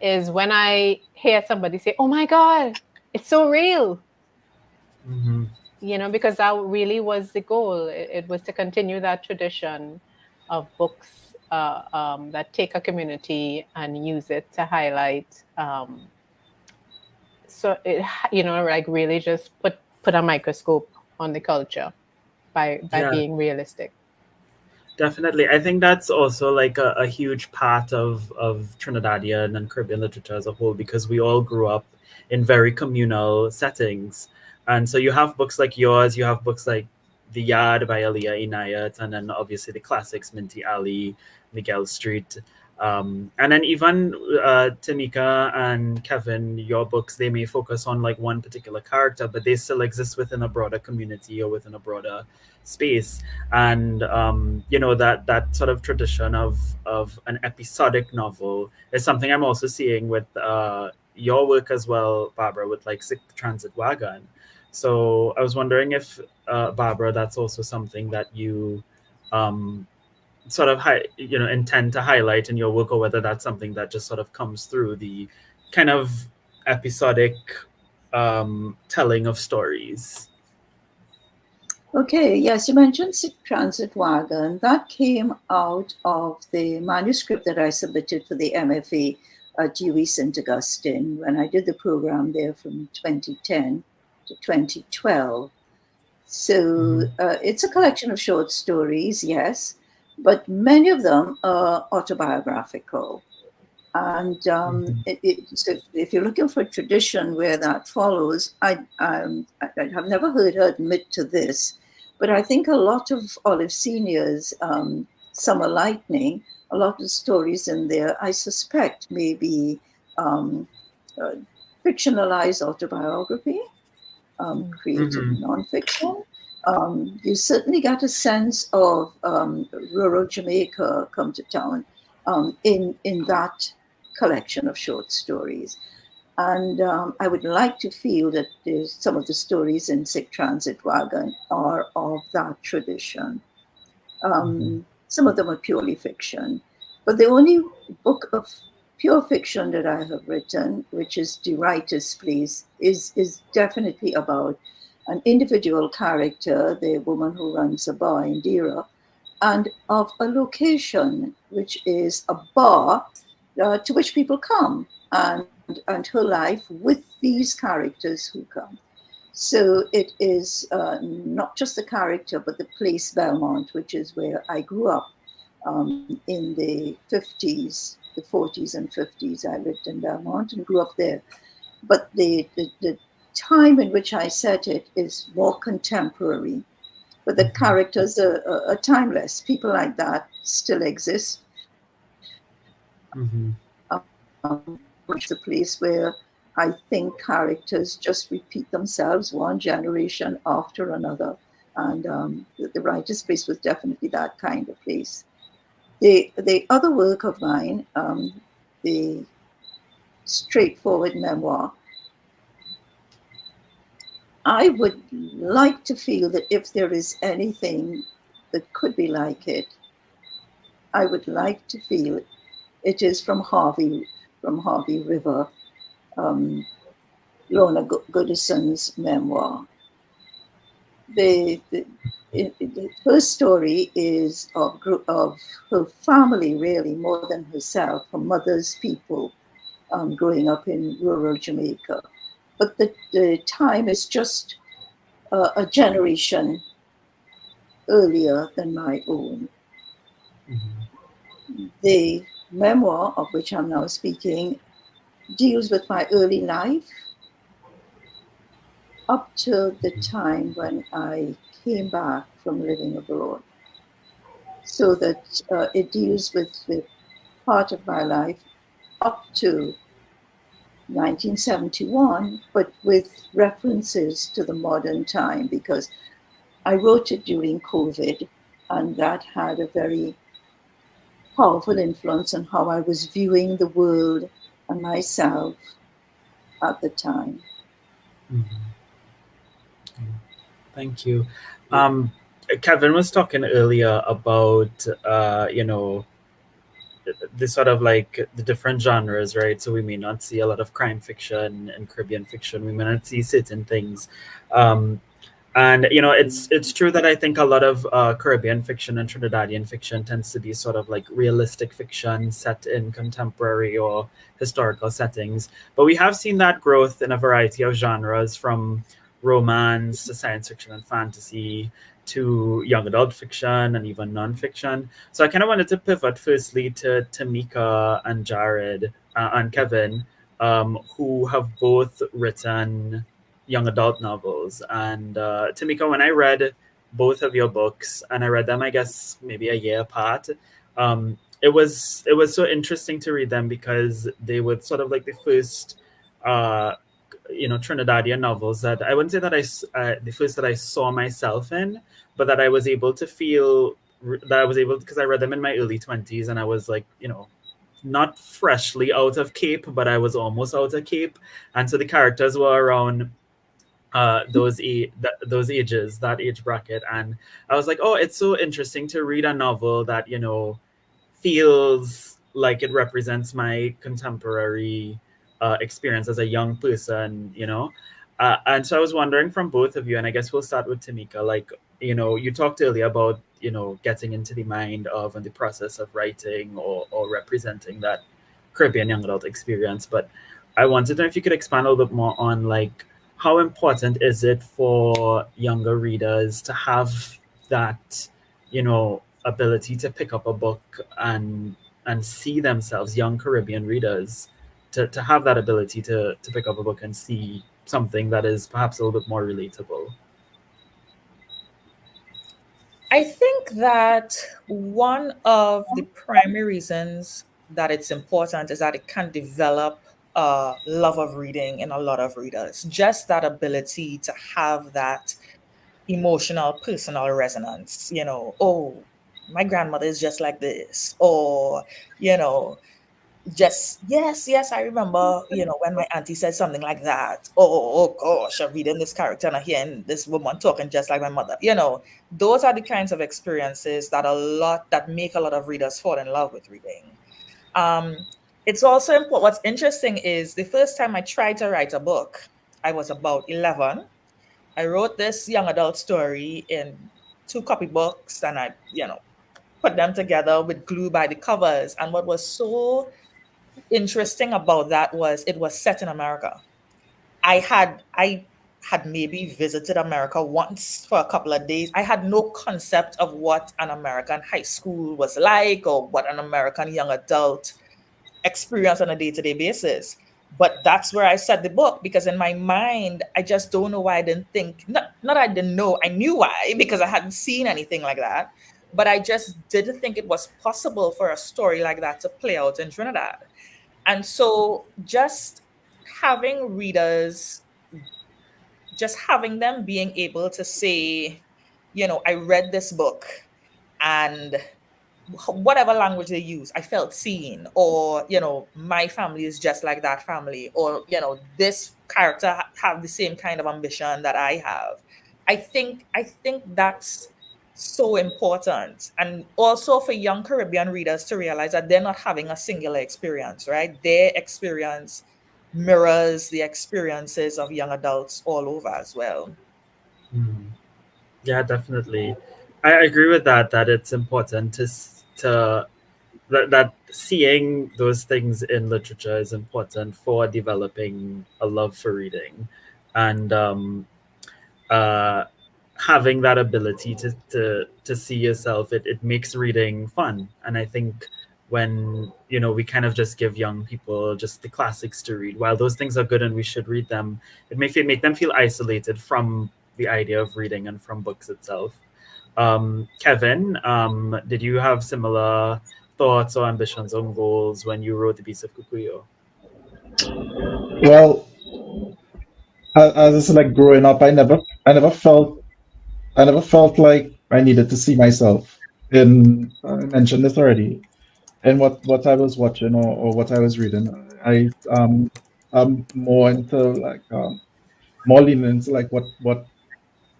is when I hear somebody say, "Oh my God, it's so real." Mm-hmm. You know, because that really was the goal. It was to continue that tradition of books that take a community and use it to highlight. So it, you know, like really just put a microscope on the culture by Yeah. being realistic. Definitely. I think that's also like a huge part of Trinidadian and Caribbean literature as a whole, because we all grew up in very communal settings. And so you have books like yours, you have books like The Yard by Aliyah Inayat, and then obviously the classics, Minty Ali, Miguel Street. And then even Tamika and Kevin, your books, they may focus on like one particular character, but they still exist within a broader community or within a broader space. And you know, that sort of tradition of an episodic novel is something I'm also seeing with your work as well, Barbara, with like Sick Transit Wagon. So I was wondering if Barbara, that's also something that you sort of intend to highlight in your work, or whether that's something that just sort of comes through the kind of episodic telling of stories. Okay, yes, you mentioned Sick Transit Wagon. That came out of the manuscript that I submitted for the MFA at UWI St. Augustine when I did the program there from 2010 to 2012. So it's a collection of short stories, yes, but many of them are autobiographical. And so if you're looking for a tradition where that follows, I have never heard her admit to this, but I think a lot of Olive Senior's Summer Lightning, a lot of stories in there, I suspect may be fictionalized autobiography, creative nonfiction. You certainly got a sense of rural Jamaica come to town in that collection of short stories. And I would like to feel that some of the stories in Sick Transit Wagon are of that tradition. Some of them are purely fiction. But the only book of pure fiction that I have written, which is The Writer's Place, is definitely about an individual character, the woman who runs a bar, Indira, and of a location, which is a bar to which people come, and her life with these characters who come. So it is not just the character, but the place Belmont, which is where I grew up in the 50s, the 40s and 50s. I lived in Belmont and grew up there. But the time in which I set it is more contemporary. But the characters are timeless. People like that still exist. It's a place where I think characters just repeat themselves one generation after another. And the Writer's Place was definitely that kind of place. The other work of mine, the straightforward memoir, I would like to feel that if there is anything that could be like it, I would like to feel it is from Harvey River, Lorna Goodison's memoir. Her story is of her family, really, more than herself, her mother's people, growing up in rural Jamaica. But the time is just a generation earlier than my own. The memoir of which I'm now speaking deals with my early life up to the time when I came back from living abroad. so that it deals with part of my life up to 1971, but with references to the modern time, because I wrote it during COVID, and that had a very powerful influence on how I was viewing the world and myself at the time. Thank you. Kevin was talking earlier about the sort of like the different genres, right? So we may not see a lot of crime fiction and Caribbean fiction. We may not see certain things. And it's true that I think a lot of Caribbean fiction and Trinidadian fiction tends to be sort of like realistic fiction set in contemporary or historical settings. But we have seen that growth in a variety of genres, from romance to science fiction and fantasy to young adult fiction and even nonfiction. So I kind of wanted to pivot firstly to Tamika and Jared and Kevin, who have both written young adult novels. And Tamika, when I read both of your books, and I read them, I guess maybe a year apart, it was so interesting to read them because they were sort of like the first, Trinidadian novels that I wouldn't say that the first that I saw myself in, but that I was able to feel that I was able, because I read them in my early 20s, and I was like, not freshly out of Cape, but I was almost out of Cape, and so the characters were around those ages, that age bracket, and I was like, oh, it's so interesting to read a novel that feels like it represents my contemporary experience as a young person, and so I was wondering from both of you, and I guess we'll start with Tamika. Like, you talked earlier about getting into the mind of and the process of writing or representing that Caribbean young adult experience, but I wanted to know if you could expand a little bit more on like how important is it for younger readers to have that ability to pick up a book and see themselves, young Caribbean readers, to have that ability to pick up a book and see something that is perhaps a little bit more relatable? I think that one of the primary reasons that it's important is that it can develop a love of reading in a lot of readers. Just that ability to have that emotional, personal resonance, oh, my grandmother is just like this, or, just yes, I remember, when my auntie said something like that. Oh gosh, I'm reading this character and I'm hearing this woman talking just like my mother. Those are the kinds of experiences that make a lot of readers fall in love with reading. It's also important. What's interesting is the first time I tried to write a book, I was about 11. I wrote this young adult story in 2 copybooks, and I, put them together with glue by the covers. And what was so interesting about that was it was set in America. I had maybe visited America once for a couple of days. I had no concept of what an American high school was like or what an American young adult experience on a day-to-day basis. But that's where I set the book, because in my mind, I just don't know why I didn't think, not I didn't know, I knew why, because I hadn't seen anything like that. But I just didn't think it was possible for a story like that to play out in Trinidad. And so just having readers, just having them being able to say, I read this book, and whatever language they use, I felt seen, or, my family is just like that family, or, this character have the same kind of ambition that I have. I think that's so important. And also for young Caribbean readers to realize that they're not having a singular experience, right? Their experience mirrors the experiences of young adults all over as well. Yeah, definitely. I agree with that it's important to that seeing those things in literature is important for developing a love for reading, and having that ability to see yourself, it makes reading fun. And I think when we kind of just give young people just the classics to read, while those things are good and we should read them, it may make them feel isolated from the idea of reading and from books itself. Kevin, did you have similar thoughts or ambitions or goals when you wrote The Beast of Kukuyo? Well, as I said, like growing up, I never felt like I needed to see myself in. I mentioned this already. In what I was watching or what I was reading, I'm more into like more leaning into like what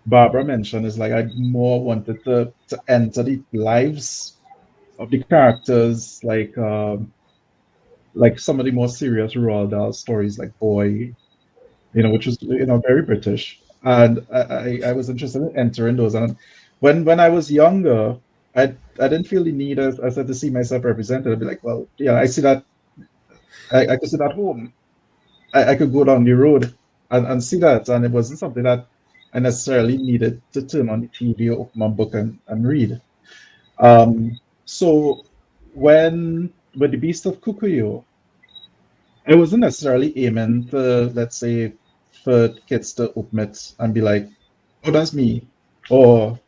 Barbara mentioned is like I more wanted to enter the lives of the characters, like some of the more serious Roald Dahl stories, like Boy, which was very British, and I was interested in entering those. And when I was younger, I didn't feel the need as I said to see myself represented. I'd be like, well, yeah, I see that I could sit at home. I could go down the road and see that, and it wasn't something that I necessarily needed to turn on the TV or open my book and read. So when with the Beast of Kukuyo, I wasn't necessarily aiming to, let's say, for kids to open it and be like, "Oh, that's me," or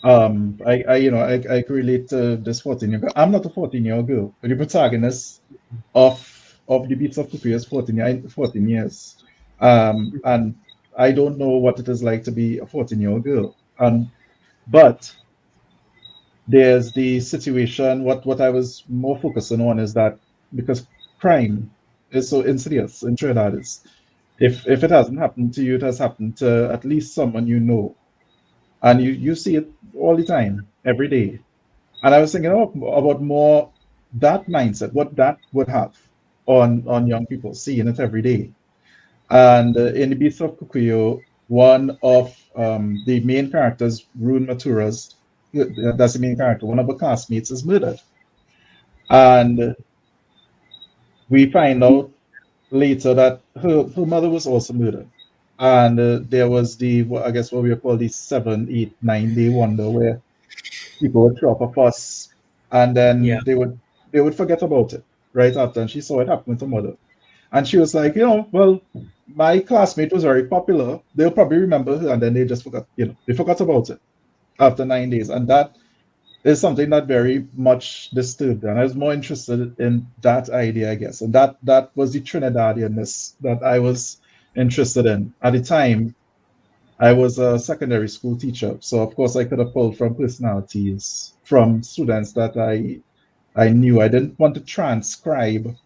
I could relate to this 14-year girl. I'm not a 14-year-old girl, but the protagonist of the Beats of Kukuyo is 14 years, and I don't know what it is like to be a 14-year-old girl, but there's the situation. What I was more focusing on is that because crime is so insidious in Trinidad, is if it hasn't happened to you, it has happened to at least someone you know, and you see it all the time, every day. And I was thinking about more that mindset, what that would have on young people seeing it every day. And in the Beast of Kukuyo, one of the main characters, Rune Matura's, that's the main character, one of her classmates is murdered. And we find out later that her mother was also murdered. And there was I guess what we call the 7, 8, 9 day wonder, where people would throw up a fuss and then they would forget about it right after. And she saw it happen with her mother. And she was like, well, my classmate was very popular. They'll probably remember her, and then they just forgot, they forgot about it after 9 days. And that is something that very much disturbed. And I was more interested in that idea, I guess. And that was the Trinidadianness that I was interested in. At the time, I was a secondary school teacher. So of course I could have pulled from personalities from students that I knew. I didn't want to transcribe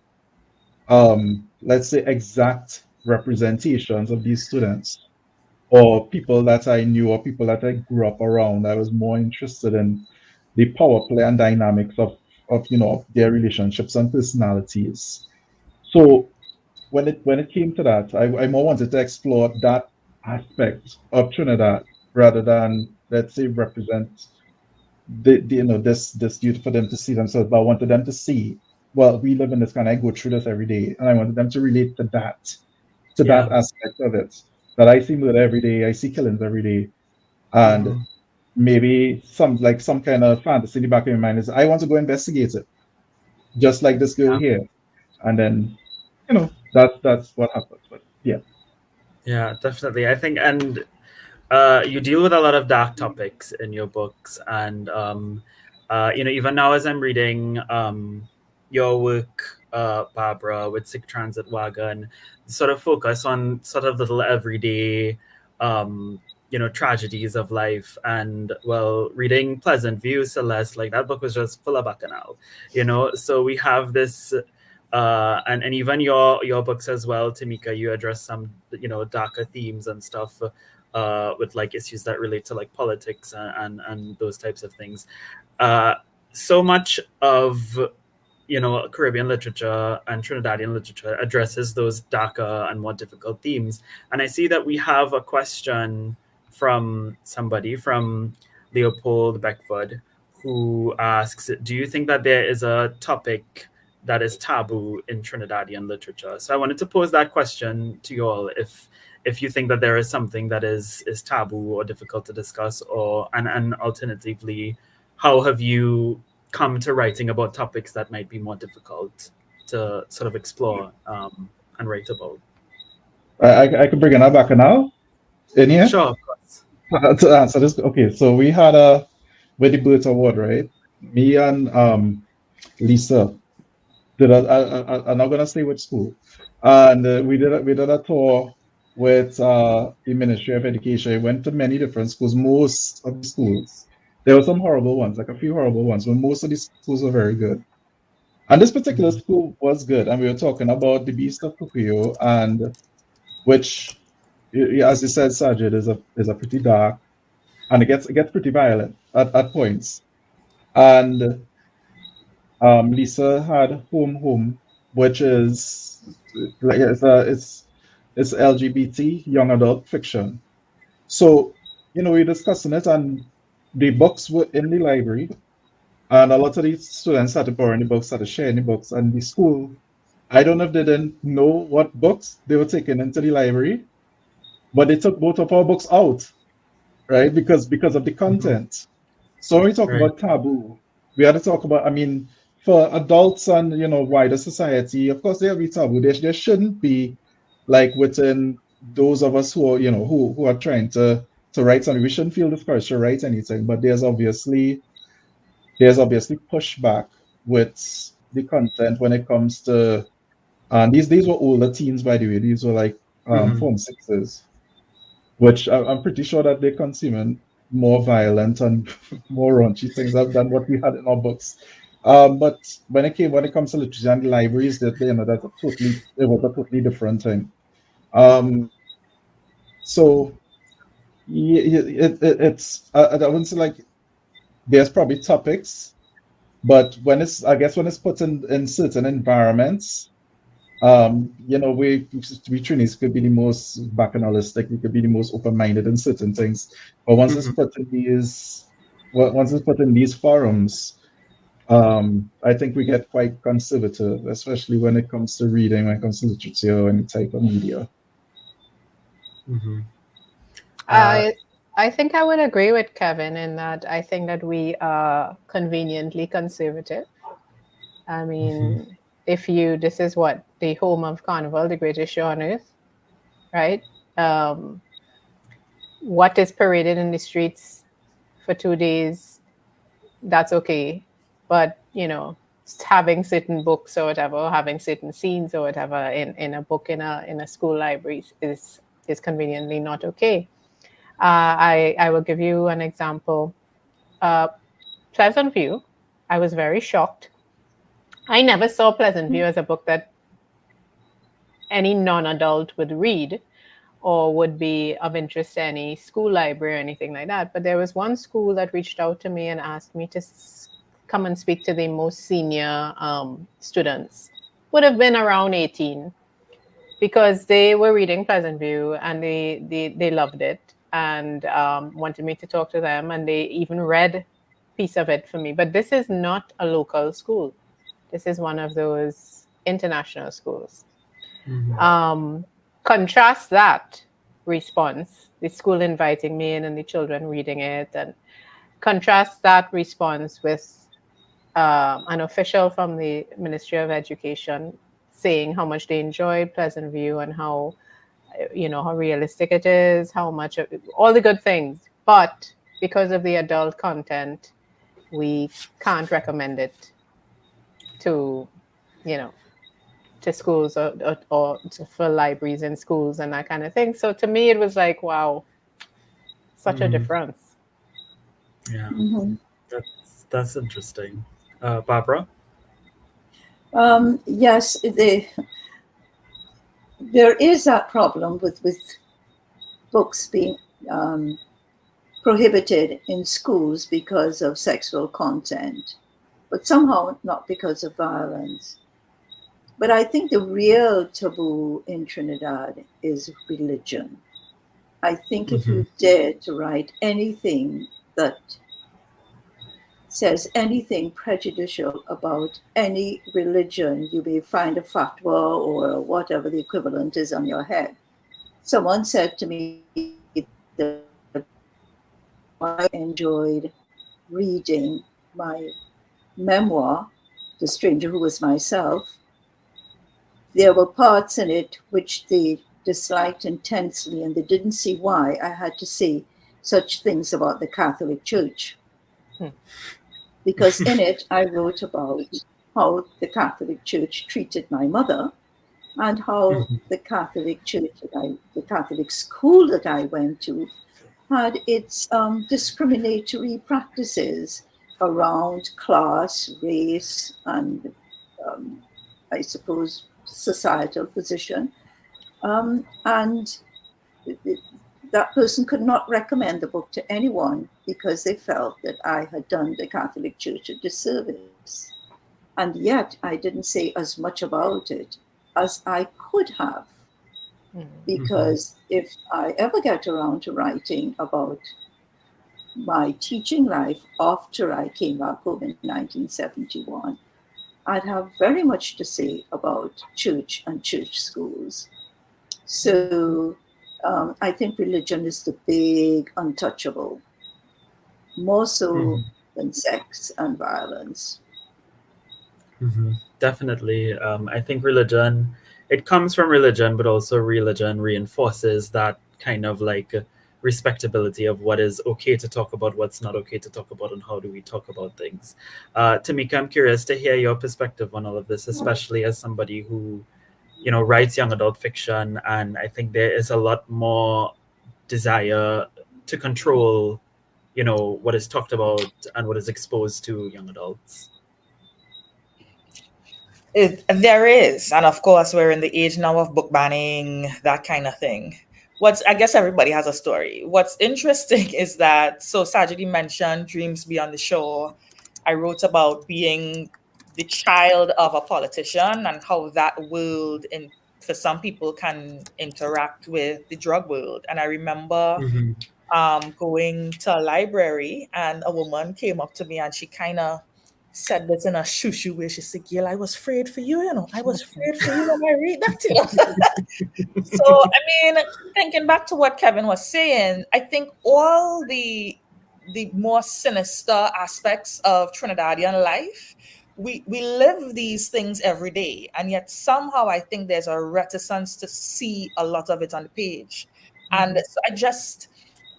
let's say exact representations of these students or people that I knew or people that I grew up around. I was more interested in the power play and dynamics of their relationships and personalities. So when it came to that, I more wanted to explore that aspect of Trinidad rather than, let's say, represent this youth for them to see themselves. But I wanted them to see, well, we live in this kind of, I go through this every day, and I wanted them to relate to that aspect of it. That I see murder every day, I see killings every day, and maybe some kind of fantasy in the back of your mind is I want to go investigate it, just like this girl here, and then that's what happens. But yeah, definitely. I think, and you deal with a lot of dark topics in your books, and even now as I'm reading your work, Barbara, with Sick Transit Wagon, sort of focus on sort of little everyday tragedies of life. And well, reading Pleasant View, Celeste, like that book was just full of bacchanal, so we have this and even your books as well, Tamika, you address some darker themes and stuff with like issues that relate to like politics and those types of things. So much of Caribbean literature and Trinidadian literature addresses those darker and more difficult themes. And I see that we have a question from somebody, from Leopold Beckford, who asks, do you think that there is a topic that is taboo in Trinidadian literature? So I wanted to pose that question to you all, if you think that there is something that is taboo or difficult to discuss, and alternatively, how have you come to writing about topics that might be more difficult to sort of explore and write about? I could bring an bacchanal in here. Sure, of course. To answer this, okay, so we had with the Burt Award, right? Me and Lisa did I'm not gonna say which school, and we did a tour with the Ministry of Education. We went to many different schools. Most of the schools, there were some horrible ones, like a few horrible ones, but most of the schools were very good. And this particular school was good, and we were talking about the Beast of Cuckoo, and which, as you said, Saajid, is a pretty dark, and it gets pretty violent at points. And Lisa had Home, which is like it's LGBT young adult fiction. So we're discussing it, and the books were in the library, and a lot of the students started borrowing the books, started sharing the books, and the school, I don't know if they didn't know what books they were taking into the library, but they took both of our books out, right? Because of the content. So when we talk Right. about taboo, we had to talk about, I mean, for adults and wider society, of course there'll be taboo. There shouldn't be, like, within those of us who are, who are trying to write something. We shouldn't feel discouraged to write anything, but there's obviously pushback with the content when it comes to, and these were older teens, by the way. These were like Form 6s, which I'm pretty sure that they're consuming more violent and more raunchy things than what we had in our books. But when it comes to literature and the libraries, it was a totally different thing. So it's I wouldn't say, like, there's probably topics, but I guess when it's put in certain environments, we Trinis could be the most bacchanalistic, we could be the most open-minded in certain things, but once it's put in these forums, I think we get quite conservative, especially when it comes to reading, when it comes to literature or any type of media. I think I would agree with Kevin in that I think that we are conveniently conservative. I mean, this is what the home of Carnival, the greatest show on earth, right? What is paraded in the streets for 2 days, that's okay. But, having certain books or whatever, having certain scenes or whatever in a book in a school library is conveniently not okay. I will give you an example. Pleasant View, I was very shocked. I never saw Pleasant View as a book that any non-adult would read or would be of interest to any school library or anything like that. But there was one school that reached out to me and asked me to come and speak to the most senior students, would have been around 18, because they were reading Pleasant View and they loved it and wanted me to talk to them, and they even read a piece of it for me. But this is not a local school. This is one of those international schools. Contrast that response, the school inviting me in and the children reading it, and contrast that response with an official from the Ministry of Education saying how much they enjoyed Pleasant View and how realistic it is, how much all the good things, but because of the adult content, we can't recommend it to schools or for libraries in schools and that kind of thing. So to me, it was like, wow, such a difference. Yeah, that's interesting. Barbara? Yes, there is that problem with books being prohibited in schools because of sexual content, but somehow not because of violence. But I think the real taboo in Trinidad is religion. I think if you dare to write anything that says anything prejudicial about any religion, you may find a fatwa or whatever the equivalent is on your head. Someone said to me that I enjoyed reading my memoir, The Stranger Who Was Myself. There were parts in it which they disliked intensely, and they didn't see why I had to say such things about the Catholic Church. Because in it, I wrote about how the Catholic Church treated my mother and how the Catholic Church, the Catholic school that I went to, had its discriminatory practices around class, race, and I suppose societal position. And that person could not recommend the book to anyone because they felt that I had done the Catholic Church a disservice. And yet I didn't say as much about it as I could have. Because if I ever get around to writing about my teaching life after I came back home in 1971, I'd have very much to say about church and church schools. So I think religion is the big untouchable, more so than sex and violence. Definitely. I think religion, it comes from religion, but also religion reinforces that kind of like respectability of what is okay to talk about, what's not okay to talk about, and how do we talk about things. Tamika, I'm curious to hear your perspective on all of this, especially as somebody who, you know, writes young adult fiction, and I think there is a lot more desire to control, you know, what is talked about and what is exposed to young adults. There is, and of course, we're in the age now of book banning, that kind of thing. I guess everybody has a story. What's interesting is that, so Saajid mentioned Dreams Beyond the Shore. I wrote about being the child of a politician and how that world, for some people, can interact with the drug world. And I remember going to a library, and a woman came up to me and she kind of said this in a shoo way. She said, "Girl, I was afraid for you, you know. I was afraid for you when I read that, you know." So, I mean, thinking back to what Kevin was saying, I think all the more sinister aspects of Trinidadian life, we live these things every day. And yet somehow I think there's a reticence to see a lot of it on the page. And so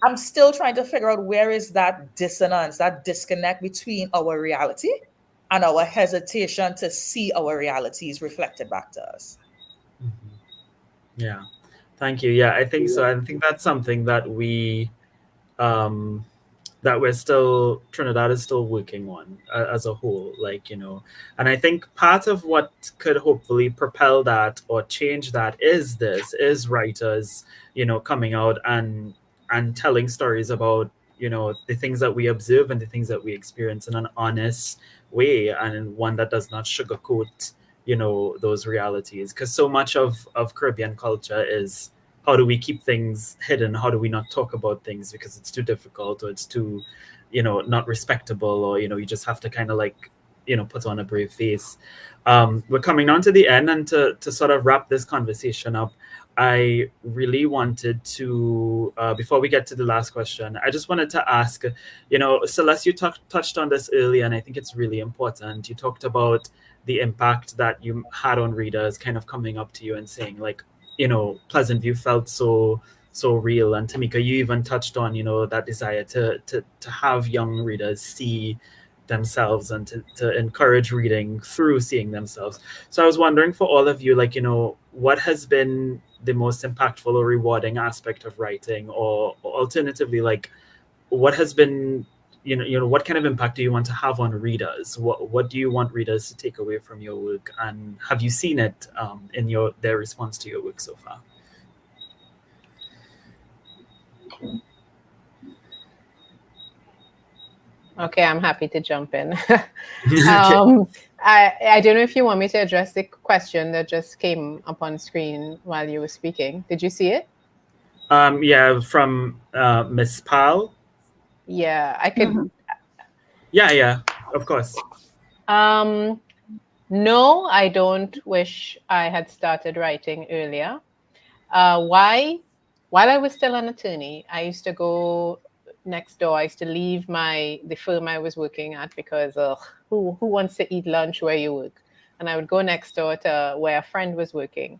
I'm still trying to figure out where is that dissonance, that disconnect between our reality and our hesitation to see our realities reflected back to us. Yeah, thank you. Yeah, I think so. I think that's something that Trinidad is still working on as a whole, like, you know. And I think part of what could hopefully propel that or change that is writers, you know, coming out and telling stories about, you know, the things that we observe and the things that we experience in an honest way, and in one that does not sugarcoat, you know, those realities. Because so much of Caribbean culture is, how do we keep things hidden? How do we not talk about things because it's too difficult, or it's too, you know, not respectable, or, you know, you just have to kind of like, you know, put on a brave face. We're coming on to the end, and to sort of wrap this conversation up, I really wanted to, before we get to the last question, I just wanted to ask, you know, Celeste, you touched on this earlier, and I think it's really important. You talked about the impact that you had on readers kind of coming up to you and saying, like, you know, Pleasant View felt so real. And Tamika, you even touched on, you know, that desire to have young readers see themselves and to encourage reading through seeing themselves. So I was wondering, for all of you, like, you know, what has been the most impactful or rewarding aspect of writing, or alternatively, like, what has been, you know, what kind of impact do you want to have on readers? What do you want readers to take away from your work, and have you seen it in their response to your work so far? Okay, I'm happy to jump in. Okay. I don't know if you want me to address the question that just came up on screen while you were speaking. Did you see it? Yeah, from Miss Pal. Yeah, I could. Yeah, of course. No, I don't wish I had started writing earlier. Why? While I was still an attorney, I used to go next door. I used to leave the firm I was working at because who wants to eat lunch where you work? And I would go next door to where a friend was working.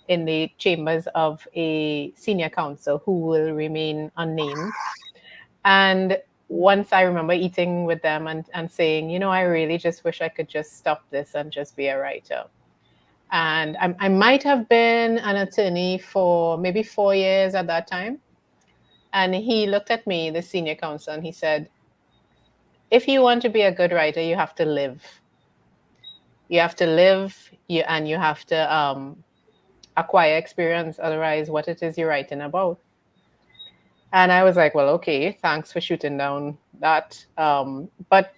in the chambers of a senior counsel who will remain unnamed. And once I remember eating with them and saying, you know, I really just wish I could just stop this and just be a writer. And I might have been an attorney for maybe 4 years at that time. And he looked at me, the senior counsel, and he said, if you want to be a good writer, you have to live. You have to live, and you have to acquire experience. Otherwise, what it is you're writing about. And I was like, well, okay, thanks for shooting down that. But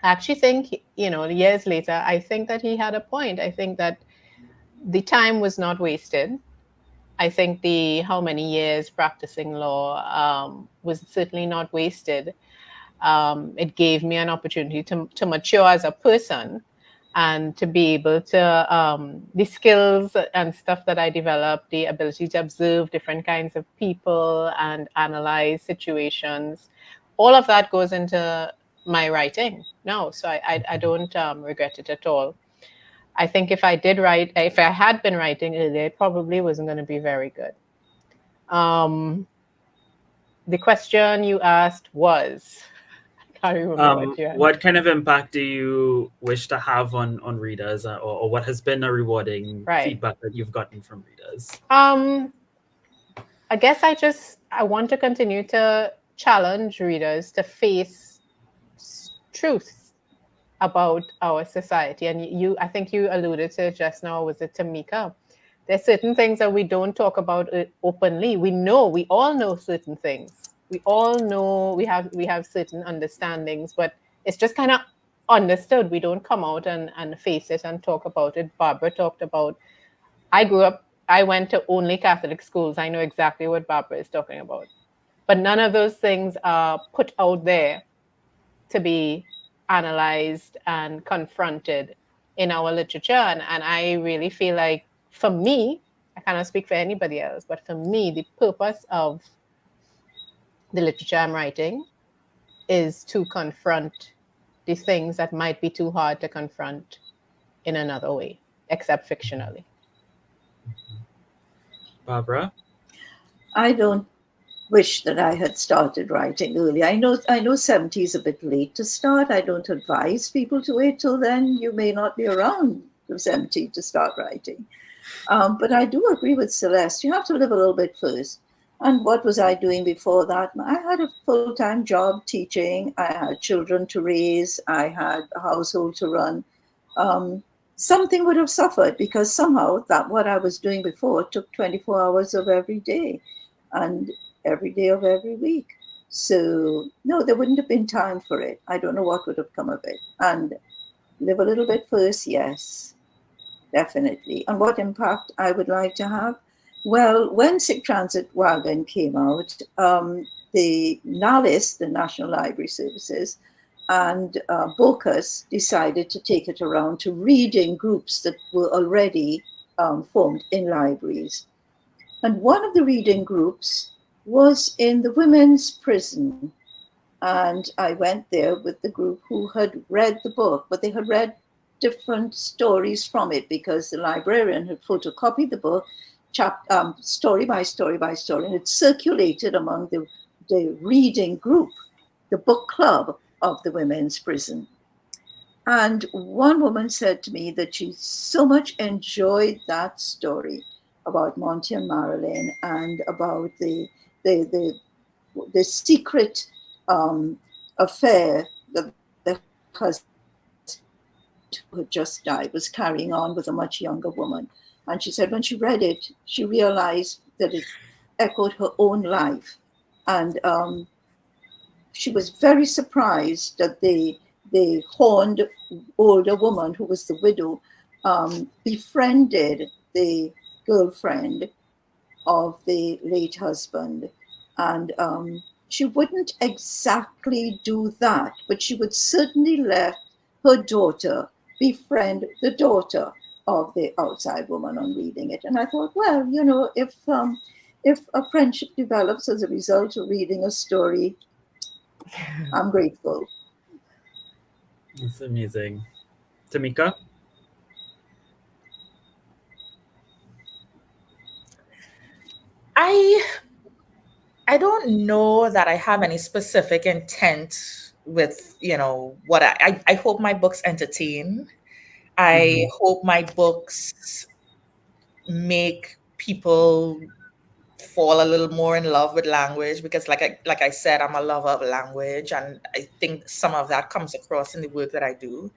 I actually think, you know, years later, I think that he had a point. I think that the time was not wasted. I think the how many years practicing law was certainly not wasted. It gave me an opportunity to mature as a person and to be able to, the skills and stuff that I developed, the ability to observe different kinds of people and analyze situations, all of that goes into my writing now. So I don't regret it at all. I think if I had been writing earlier, it probably wasn't going to be very good. The question you asked was, I can't remember what you had. What kind of impact do you wish to have on readers, or what has been a rewarding feedback that you've gotten from readers? I guess I want to continue to challenge readers to face truths about our society. And I think you alluded to it just now, was it Tamika? There's certain things that we don't talk about openly. We all know certain things. We all know we have certain understandings, but it's just kind of understood. We don't come out and face it and talk about it. Barbara talked about, I went to only Catholic schools. I know exactly what Barbara is talking about. But none of those things are put out there to be analyzed and confronted in our literature. And I really feel like, for me, I cannot speak for anybody else, but for me, the purpose of the literature I'm writing is to confront the things that might be too hard to confront in another way, except fictionally. Barbara? I don't wish that I had started writing early. I know 70 is a bit late to start. I don't advise people to wait till then. You may not be around from 70 to start writing. But I do agree with Celeste. You have to live a little bit first. And what was I doing before that? I had a full-time job teaching. I had children to raise. I had a household to run. Something would have suffered, because somehow that what I was doing before took 24 hours of every day and every day of every week. So no, there wouldn't have been time for it. I don't know what would have come of it. And live a little bit first, yes, definitely. And what impact I would like to have? Well, when Sick Transit Wagon came out, the NALIS, the National Library Services, and BOCUS decided to take it around to reading groups that were already formed in libraries. And one of the reading groups was in the women's prison. And I went there with the group who had read the book, but they had read different stories from it, because the librarian had photocopied the book, story by story by story, and it circulated among the reading group, the book club of the women's prison. And one woman said to me that she so much enjoyed that story about Monty and Marilyn, and about the secret affair that the husband, who had just died, was carrying on with a much younger woman. And she said when she read it, she realized that it echoed her own life. And she was very surprised that the horned older woman, who was the widow, befriended the girlfriend of the late husband. And she wouldn't exactly do that, but she would certainly let her daughter befriend the daughter of the outside woman on reading it. And I thought, well, you know, if a friendship develops as a result of reading a story, I'm grateful. That's amazing. Tamika? I don't know that I have any specific intent with, what I hope my books entertain. I hope my books make people fall a little more in love with language, because like I said, I'm a lover of language, and I think some of that comes across in the work that I do.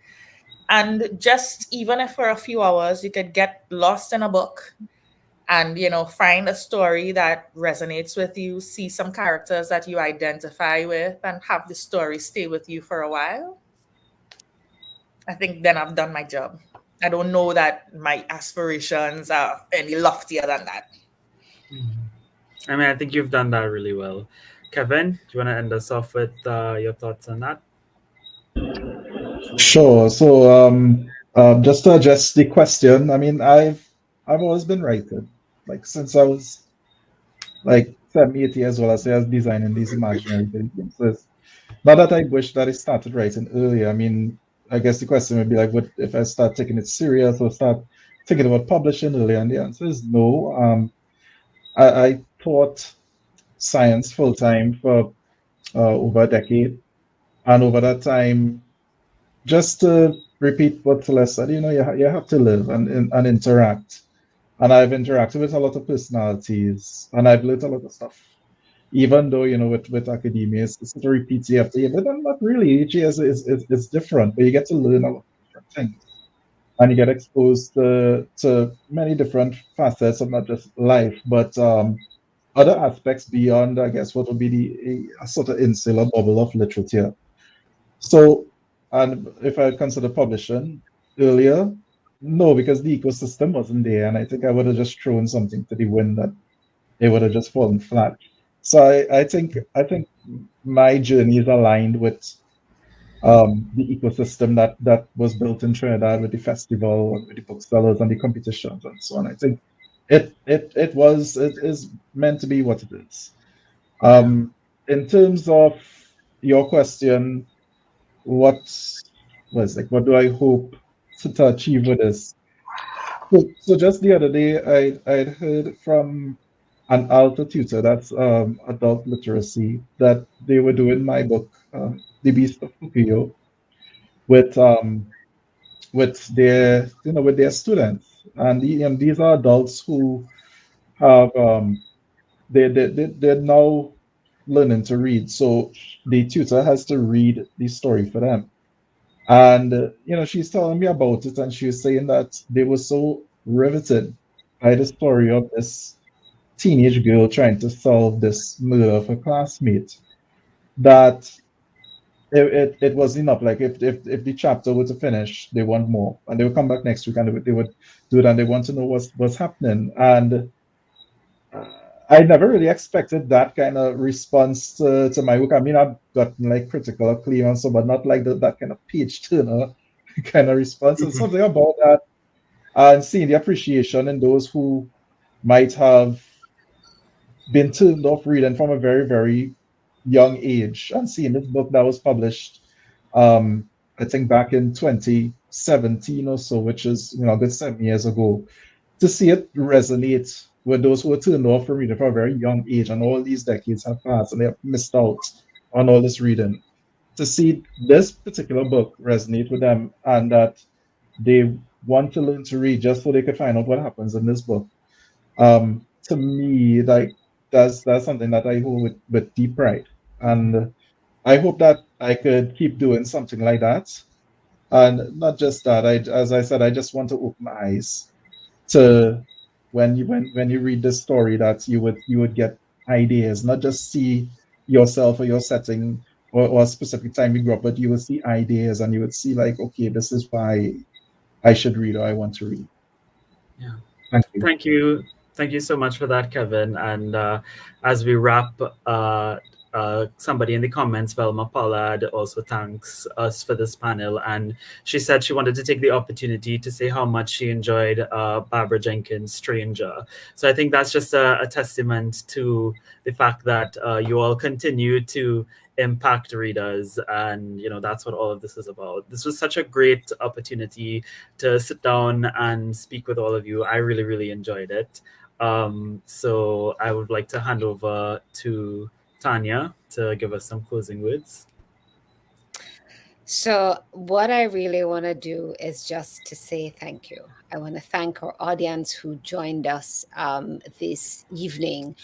And just even if for a few hours you could get lost in a book and find a story that resonates with you, see some characters that you identify with, and have the story stay with you for a while, I think then I've done my job. I don't know that my aspirations are any loftier than that. I mean, I think you've done that really well. Kevin, do you want to end us off with your thoughts on that? Sure. So, just to address the question, I mean, I've always been writing, like since I was like 7, 8 years old. I say I was designing these imaginary things. So it's not that I wish that I started writing earlier. I mean, I guess the question would be like, what if I start taking it serious or start thinking about publishing earlier? And the answer is no. I taught science full time for over a decade, and over that time, just to repeat what Celeste said, you have to live and interact. And I've interacted with a lot of personalities, and I've learned a lot of stuff. Even though, with academia, it's sort of repeats year after year, but then not really. Each year is different, but you get to learn a lot of different things. And you get exposed to many different facets of not just life, but other aspects beyond, I guess, what would be a sort of insular bubble of literature. So, and if I consider publishing earlier, no, because the ecosystem wasn't there, and I think I would have just thrown something to the wind that it would have just fallen flat. So I think my journey is aligned with the ecosystem that was built in Trinidad with the festival and with the booksellers and the competitions and so on. I think it is meant to be what it is. In terms of your question, what what do I hope to achieve with this? So just the other day, I'd heard from an alto tutor, that's adult literacy, that they were doing my book, The Beast of Pukuyo, with their students, and these are adults who have they're now learning to read, so the tutor has to read the story for them. And she's telling me about it, and she was saying that they were so riveted by the story of this teenage girl trying to solve this murder of a classmate that it was enough. Like if the chapter were to finish, they want more, and they would come back next week and they would do it, and they want to know what's happening. And I never really expected that kind of response to my work. I mean, I've gotten like critical acclaim and so, but not like that kind of page turner kind of response. And something about that, and seeing the appreciation in those who might have been turned off reading from a very, very young age, and seeing this book that was published, I think back in 2017 or so, which is a good 7 years ago, to see it resonate with those who were turned off from reading from a very young age, and all these decades have passed, and they have missed out on all this reading. To see this particular book resonate with them, and that they want to learn to read just so they could find out what happens in this book. To me, like that's something that I hold with deep pride, and I hope that I could keep doing something like that. And not just that, as I said, I just want to open my eyes to when you read this story, that you would get ideas, not just see yourself or your setting or a specific time you grew up, but you would see ideas, and you would see like, okay, this is why I should read, or I want to read. Yeah. Thank you. Thank you. Thank you so much for that, Kevin. And as we wrap, somebody in the comments, Velma Pollard, also thanks us for this panel. And she said she wanted to take the opportunity to say how much she enjoyed Barbara Jenkins' Stranger. So I think that's just a testament to the fact that you all continue to impact readers, and that's what all of this is about. This was such a great opportunity to sit down and speak with all of you. I really, really enjoyed it. So I would like to hand over to Tanya to give us some closing words. So, what I really want to do is just to say thank you. I want to thank our audience who joined us this evening.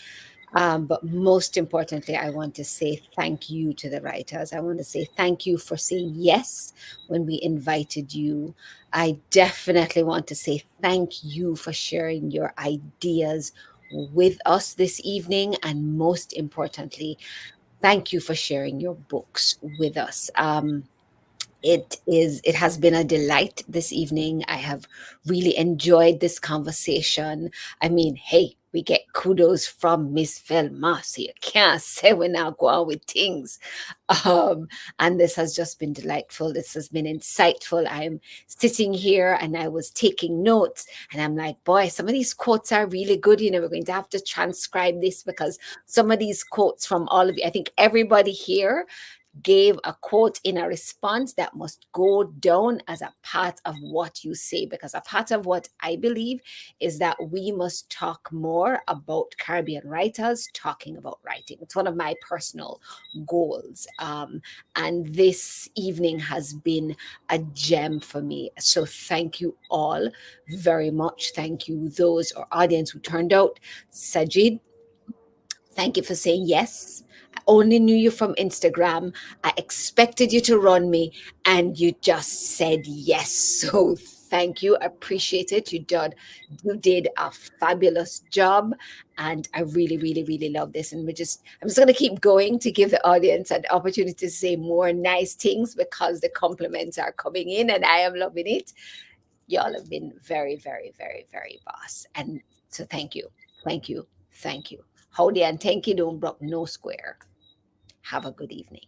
But most importantly, I want to say thank you to the writers. I want to say thank you for saying yes when we invited you. I definitely want to say thank you for sharing your ideas with us this evening. And most importantly, thank you for sharing your books with us. It has been a delight this evening. I have really enjoyed this conversation. I mean, hey, we get kudos from Miss Velma, so you can't say we're not going with things. um and this has just been delightful. This has been insightful. I'm sitting here and I was taking notes, and I'm like, boy, some of these quotes are really good. We're going to have to transcribe this, because some of these quotes from all of you, I think everybody here gave a quote in a response that must go down as a part of what you say, because a part of what I believe is that we must talk more about Caribbean writers talking about writing. It's one of my personal goals. And this evening has been a gem for me. So thank you all very much. Thank you, those or audience who turned out. Saajid, thank you for saying yes. I only knew you from Instagram. I expected you to run me, and you just said yes. So thank you. I appreciate it. You did a fabulous job. And I really, really, really love this. And I'm just gonna keep going to give the audience an opportunity to say more nice things, because the compliments are coming in and I am loving it. Y'all have been very, very, very, very boss. And so thank you. Thank you. Thank you. Howdy and thank you, don't block no square. Have a good evening.